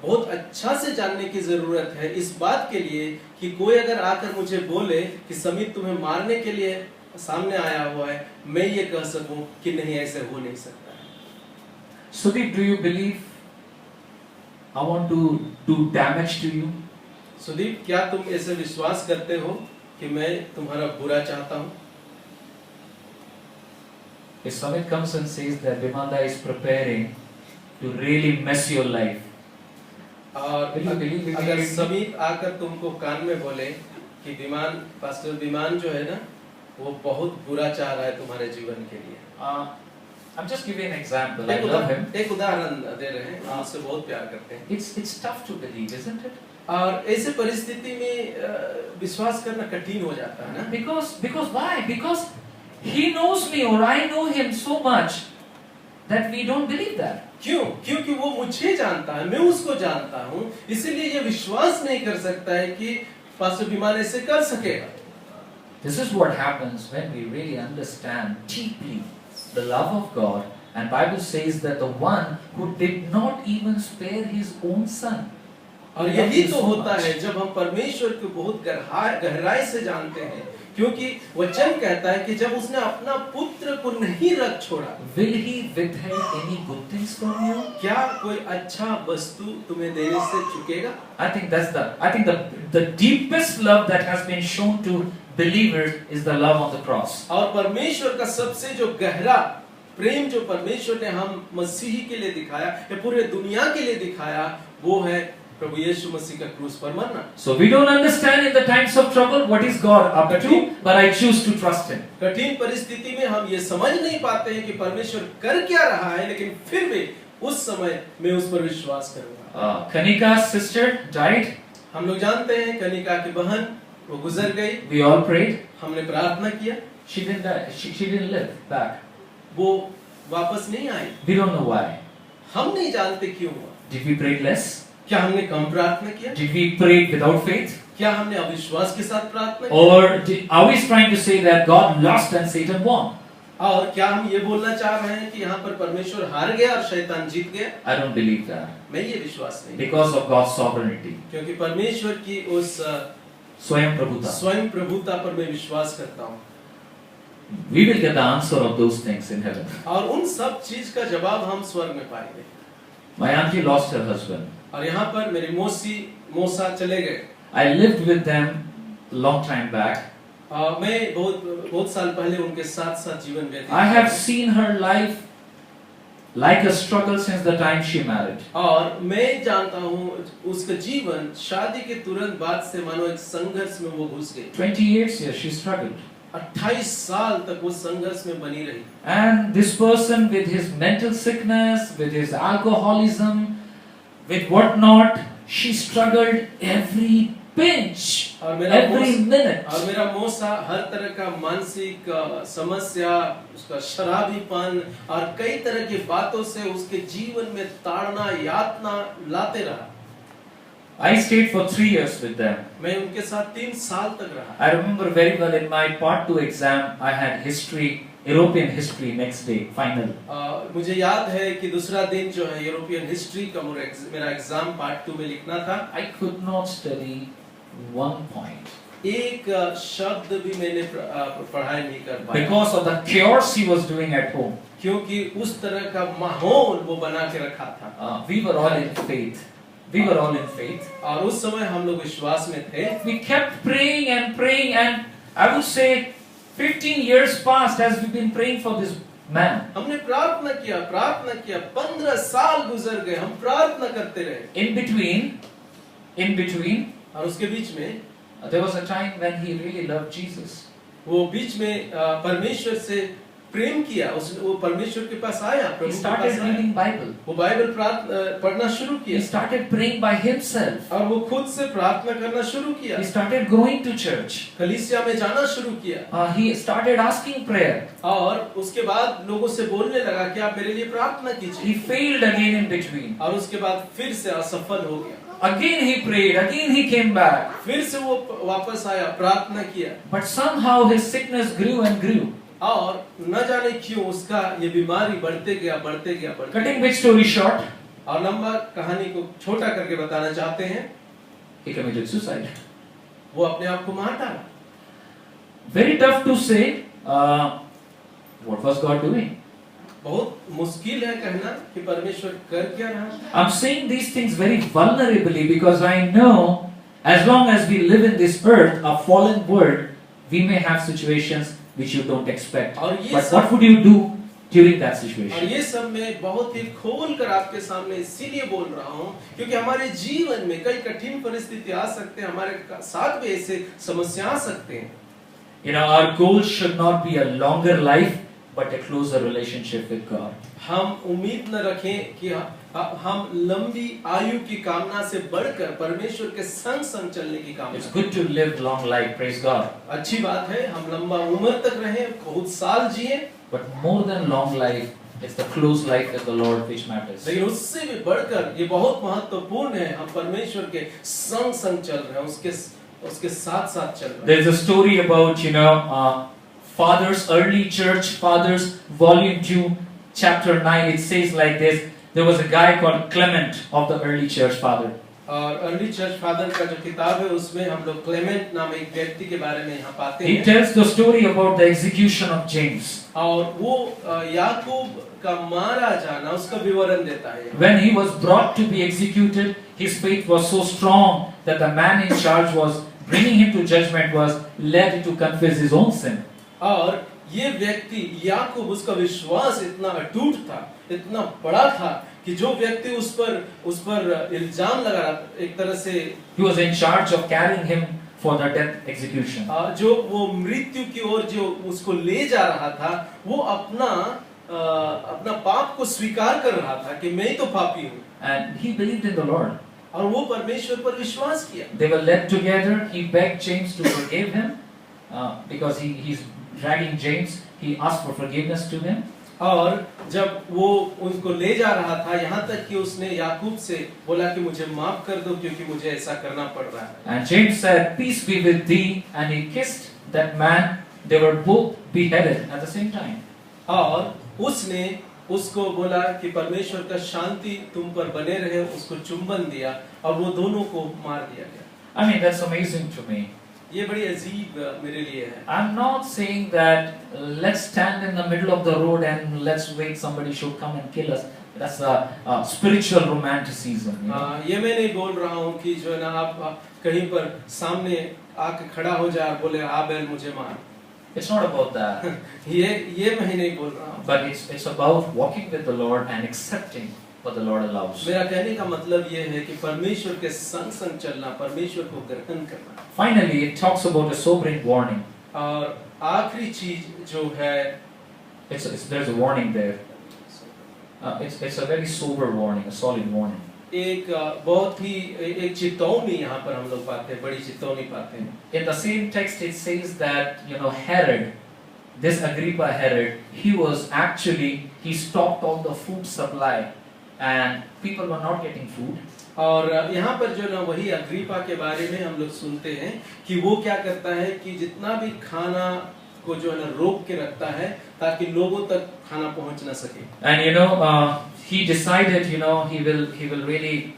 बहुत अच्छा से जानने की जरूरत है इस बात के लिए कि कोई अगर आकर मुझे बोले कि समीत तुम्हें मारने के लिए सामने आया हुआ है, मैं ये कह सकूं कि नहीं, ऐसे हो नहीं सकता है। Sudeep, do you believe I want to do damage to you? Sudeep, क्या तुम ऐसे विश्वास करते हो कि मैं तुम्हारा बुरा चाहता हूँ? If Samit comes and says that Vimanda is preparing to really mess your life, और अगर समीप आकर तुमको कान में बोले कि पास्टर विमान जो है ना वो बहुत बुरा चाह रहा है तुम्हारे जीवन के लिए, I'm just giving an example. I love him. एक उदाहरण दे रहे हैं, हम उससे बहुत प्यार करते हैं। It's tough to believe, isn't it? और ऐसे परिस्थिति में विश्वास करना कठिन हो जाता है ना। Because why? Because he knows me or I know him so much that we don't believe that. क्यों? क्योंकि वो मुझे जानता है, मैं उसको जानता हूँ, इसीलिए ये विश्वास नहीं कर सकता है कि पास्टर विमान ऐसे कर सकेगा। This is what happens when we really understand deeply the love of God, and Bible says that the one who did not even spare his own son. और यही तो होता है जब हम परमेश्वर को बहुत गहराई से जानते हैं, क्योंकि वचन कहता है कि जब उसने अपना पुत्र को नहीं रख छोड़ा, Will he withhold any good things from you? क्या कोई अच्छा वस्तु तुम्हें देने से चुकेगा? I think the deepest love that has been shown to believers is the love on the cross. और परमेश्वर का सबसे जो गहरा प्रेम जो परमेश्वर ने हम मसीही के लिए दिखाया या पूरे दुनिया के लिए दिखाया, वो है प्रभु यीशु मसीह का क्रूस पर मरना। So we don't understand in the times of trouble what is God up to, but I choose to trust Him. कठिन परिस्थिति में हम ये समझ नहीं पाते हैं कि परमेश्वर कर क्या रहा है, लेकिन फिर भी उस समय मैं उस पर विश्वास करूंगा। Kanika's sister died. हम लोग जानते हैं कनिका की बहन वो गुजर गई। We all prayed. हमने प्रार्थना किया, She didn't die. She didn't live back. वो वापस नहीं आई। We don't know why. हम नहीं जानते क्यों हुआ। Did we pray less? क्या हमने कम प्रार्थना किया? Did we pray without faith? क्या हमने अविश्वास के साथ प्रार्थना की? Or are we trying to say that God lost and Satan won? और क्या हम ये बोलना चाह रहे हैं कि यहाँ पर परमेश्वर हार गया और शैतान जीत गया? I don't believe that. मैं ये विश्वास नहीं, Because of God's sovereignty. क्योंकि परमेश्वर की उस स्वयं प्रभुता. स्वयं प्रभुता पर मैं विश्वास करता हूँ. We will get the answer of those things in heaven. और उन सब चीज का जवाब हम स्वर्ग में पाएंगे. My auntie lost her husband. और यहाँ पर मेरे मौसा चले गए. I lived with them long time back. मैं बहुत साल पहले उनके साथ जीवन व्यतीत. I have seen her life like a struggle since the time she married. और मैं जानता हूँ उसका जीवन शादी के तुरंत बाद से मानो एक संघर्ष में वो घुस गई. 28 years she struggled. 28 साल तक वो संघर्ष में बनी रही. And this person with his mental sickness, with his alcoholism, with what not, she struggled every pinch, every minute. और मेरा मौसा हर तरह का मानसिक समस्या, उसका शराबीपन और कई तरह की बातों से उसके जीवन में ताड़ना यातना लाते रहा. I stayed for 3 years with them. मैं उनके साथ 3 साल तक रहा. I remember very well in my part 2 exam, I had history, European history next day, final. मुझे याद है कि दूसरा दिन जो है यूरोपियन हिस्ट्री का मेरा एग्जाम पार्ट 2 में लिखना था. I could not study one point. एक शब्द भी मैंने पढ़ाई नहीं कर पाया. Because of the chaos he was doing at home. क्योंकि उस तरह का माहौल वो बना के रखा था. We were all in faith. We were all in faith. और उस समय हम लोग विश्वास में थे. We kept praying and I would say 15 years passed as we've been praying for this man. हमने प्रार्थना किया 15 साल गुजर गए. हम प्रार्थना करते रहे. In between, और उसके बीच में there was a time when he really loved Jesus. वो बीच में परमेश्वर से प्रेम किया. वो परमेश्वर के पास आया. He started reading Bible. वो बाइबल पढ़ना शुरू किया. He started praying by himself. और वो खुद से प्रार्थना करना शुरू किया. He started going to church. कलीसिया में जाना शुरू किया. He started asking prayer. और उसके बाद लोगों से बोलने लगा कि आप मेरे लिए प्रार्थना कीजिए. He failed again in between. और उसके बाद फिर से असफल हो गया. Again he prayed. Again he came back. फिर से वो वापस आया, प्रार्थना किया. But somehow his sickness grew and grew. और न जाने क्यों उसका ये बीमारी बढ़ते गया. Cutting big story short, और लंबा कहानी को छोटा करके बताना चाहते हैं, he committed suicide. वो अपने आप को मार डाला. Very tough to say. What was God doing? बहुत मुश्किल है कहना कि परमेश्वर कर क्या रहा. I'm saying these things very vulnerably because I know as long as we live in this earth, a fallen world, we may have situations which you don't expect. But what would you do during that situation? और ये सब मैं बहुत ही खोल कर आपके सामने इसीलिए बोल रहा हूँ क्योंकि हमारे जीवन में कई कठिन परिस्थिति आ सकते हैं. हमारे साथ भी ऐसे समस्या आ सकते हैं. You know, our goal should not be a longer life, but a closer relationship with God. हम उम्मीद न रखें कि हम लंबी आयु की कामना से बढ़कर परमेश्वर के संग संग चलने की कामना. It's good to live long life, praise God. अच्छी बात है, हम लंबा उम्र तक रहें, बहुत साल जिए. But more than long life, it's the close life with the Lord which matters. लेकिन उससे भी बढ़कर ये बहुत महत्वपूर्ण है, हम परमेश्वर के संग संग चल रहे हैं, उसके साथ साथ चल रहे हैं. There's a story about, Fathers, early church fathers, volume 2, chapter 9. It says like this. There was a guy called Clement of the early church father. और अर्ली चर्च फादर का जो किताब है उसमें हम लोग क्लेमेंट नाम एक व्यक्ति के बारे में यहाँ पाते हैं. He tells the story about the execution of James. और वो याकूब का मारा जाना उसका विवरण देता है. When he was brought to be executed, his faith was so strong that the man in charge was bringing him to judgment was led to confess his own sin. और ये व्यक्ति याकूब उसका विश्वास इतना अटूट था, इतना बड़ा था कि जो व्यक्ति उस पर इल्जाम लगा रहा था, एक तरह से he was in charge of carrying him for the death execution. जो वो मृत्यु की ओर जो उसको ले जा रहा था, वो अपना पाप को स्वीकार कर रहा था कि मैं ही तो पापी हूँ. And he believed in the Lord. और वो परमेश्वर पर विश्वास किया. They were led together. He begged James to forgive him because he's dragging James. He asked for forgiveness to him. और जब वो उनको ले जा रहा था, यहाँ तक कि उसने याकूब से बोला कि मुझे माफ कर दो क्योंकि मुझे ऐसा करना पड़ रहा है. And James said, "Peace be with thee," and he kissed that man. They were both beheaded at the same time. और उसने उसको बोला कि परमेश्वर का शांति तुम पर बने रहे, उसको चुंबन दिया और वो दोनों को मार दिया गया. I mean, that's amazing to me. ये बड़ी अजीब मेरे लिए है। I'm not saying that let's stand in the middle of the road and let's wait somebody should come and kill us. That's a spiritual romanticism. You know? ये मैं नहीं बोल रहा हूँ कि जो है ना आप कहीं पर सामने आके खड़ा हो जाए और बोले आबेल मुझे मार। It's not about that. ये मैं नहीं बोल रहा हूँ। But it's about walking with the Lord and accepting what the Lord allows. मेरा कहने का मतलब ये है कि परमेश्वर के संग संग चलना, परमेश्वर को ग्रहण करना। Finally, it talks about a sobering warning. और आखिरी चीज जो है, There's a warning there. It's a very sober warning, a solid warning. एक बहुत ही एक चेतावनी यहाँ पर हम लोग पाते हैं, बड़ी चेतावनी पाते हैं। In the same text, it says that Herod, this Agrippa Herod, he stopped all the food supply, and people were not getting food. और यहाँ पर जो ना वही अग्रिपा के बारे में हम लोग सुनते हैं कि वो क्या करता है कि जितना भी खाना को जो है ना रोक के रखता है ताकि लोगों तक खाना पहुंच ना सके। And he decided, he will really,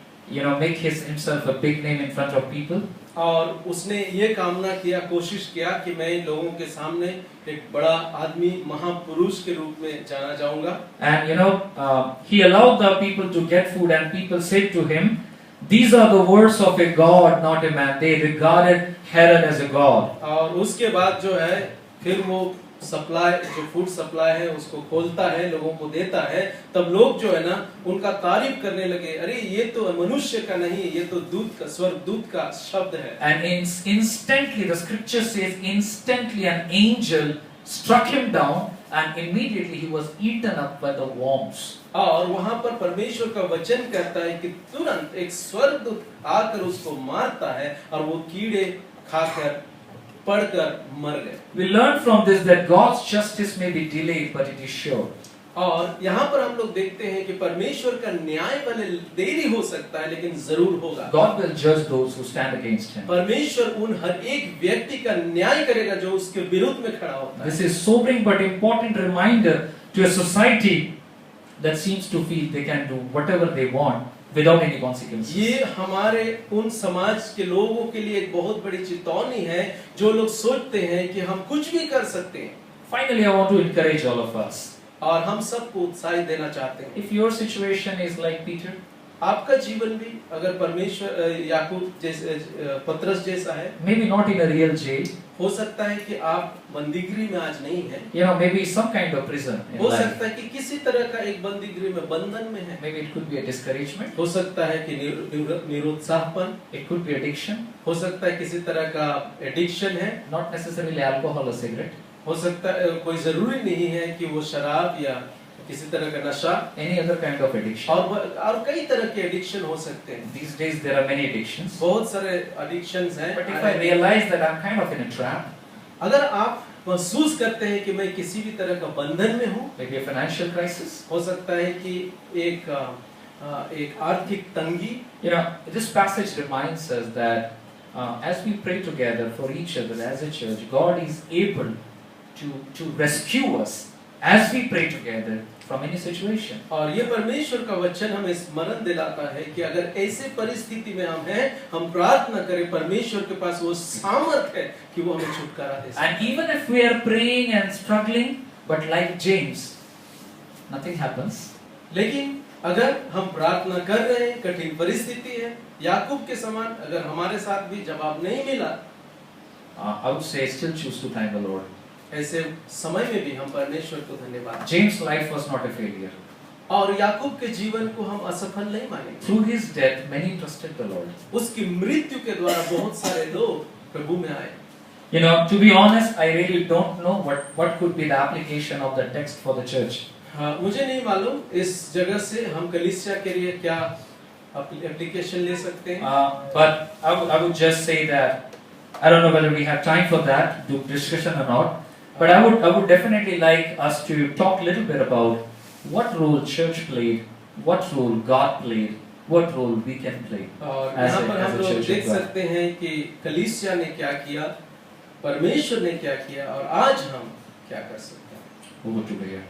make himself a big name in front of people. और उसने ये कामना किया, कोशिश किया कि मैं लोगों के सामने एक बड़ा आदमी, महापुरुष के रूप में जाना जाऊंगा। And he allowed the people to get food, and people said to him, "These are the words of a God, not a man." They regarded Herod as a god. और उसके बाद जो है फिर वो सप्लाई, जो फूड सप्लाई है उसको खोलता है, लोगों को देता है, तब लोग जो है ना उनका तारीफ करने लगे, अरे ये तो मनुष्य का नहीं, ये तो दूत का, स्वर्गदूत का शब्द है। And instantly, the scripture says, instantly an angel struck him down, and immediately he was eaten up by the worms. और वहां पर परमेश्वर का वचन कहता है कि तुरंत एक स्वर्गदूत आकर उसको मारता है और वो कीड़े खाकर पड़कर मर गए। We learn from this that God's justice may be delayed, but it is sure. और यहाँ पर हम लोग देखते हैं कि परमेश्वर का न्याय भले देरी हो सकता है लेकिन जरूर होगा। God will judge those who stand against him. परमेश्वर उन हर एक व्यक्ति का न्याय करेगा जो उसके विरुद्ध में खड़ा होता है। This is sobering but important reminder to a society that seems to feel they can do whatever they want without any consequences. ये हमारे उन समाज के लोगों के लिए एक बहुत बड़ी चेतावनी है जो लोग सोचते हैं कि हम कुछ भी कर सकते हैं। Finally, I want to encourage all of us. और हम सबको उत्साहित देना चाहते हैं। If your situation is like Peter, आपका जीवन भी अगर परमेश्वर याकूब जैसे पतरस जैसा है, maybe not in a real jail, हो सकता है कि आप बंदीगृह में आज नहीं हैं, maybe some kind of prison in हो life. सकता है कि किसी तरह का एक बंदीगृह में बंधन में है, Maybe it could be a discouragement, हो सकता है कि निरुत्साहपन, it could be addiction, हो सकता है किसी तरह का एडिक्शन है, not necessarily alcohol or cigarette, हो सकता है कोई जरूरी नहीं है कि वो शराब या किसी तरह का नशा, any other kind of addiction. और कई तरह के एडिक्शन हो सकते हैं। These days there are many addictions. बहुत सारे एडिक्शंस हैं। But if I realize that I'm kind of in a trap, अगर आप महसूस करते हैं कि मैं किसी भी तरह का बंधन में हूँ, maybe a financial crisis, हो सकता है कि एक आर्थिक तंगी, this passage reminds us that as we pray together for each other as a church, God is able to rescue us as we pray together from any situation. और ये परमेश्वर का वचन हमें स्मरण दिलाता है कि अगर ऐसे परिस्थिति में हम हैं, हम प्रार्थना करें, परमेश्वर के पास वो सामर्थ है कि वो हमें छुटकारा दे सके। And even if we are praying and struggling, but like James, nothing happens. लेकिन अगर हम प्रार्थना कर रहे हैं, कठिन परिस्थिति है, याकूब के समान अगर हमारे साथ भी जवाब नहीं मिला, I would say still choose to thank the Lord. ऐसे समय में भी हम परमेश्वर को धन्यवाद। James' life was not a failure. और याकूब के जीवन को हम असफल नहीं मानेंगे। Through his death, many trusted the Lord. उसकी मृत्यु के द्वारा बहुत सारे लोग प्रभु में आए। To be honest, I really don't know what could be the application of the text for the church. हाँ, मुझे नहीं मालूम इस जगह से हम कलीसिया के लिए क्या एप्लीकेशन ले सकते हैं। But I would just say that I don't know whether we have time for that discussion or not. But I would definitely like us to talk a little bit about what role church played, what role God played, what role we can play. और यहाँ पर हम लोग देख सकते हैं कि कलीसिया ने क्या किया, परमेश्वर ने क्या किया और आज हम क्या कर सकते हैं। Over to prayer.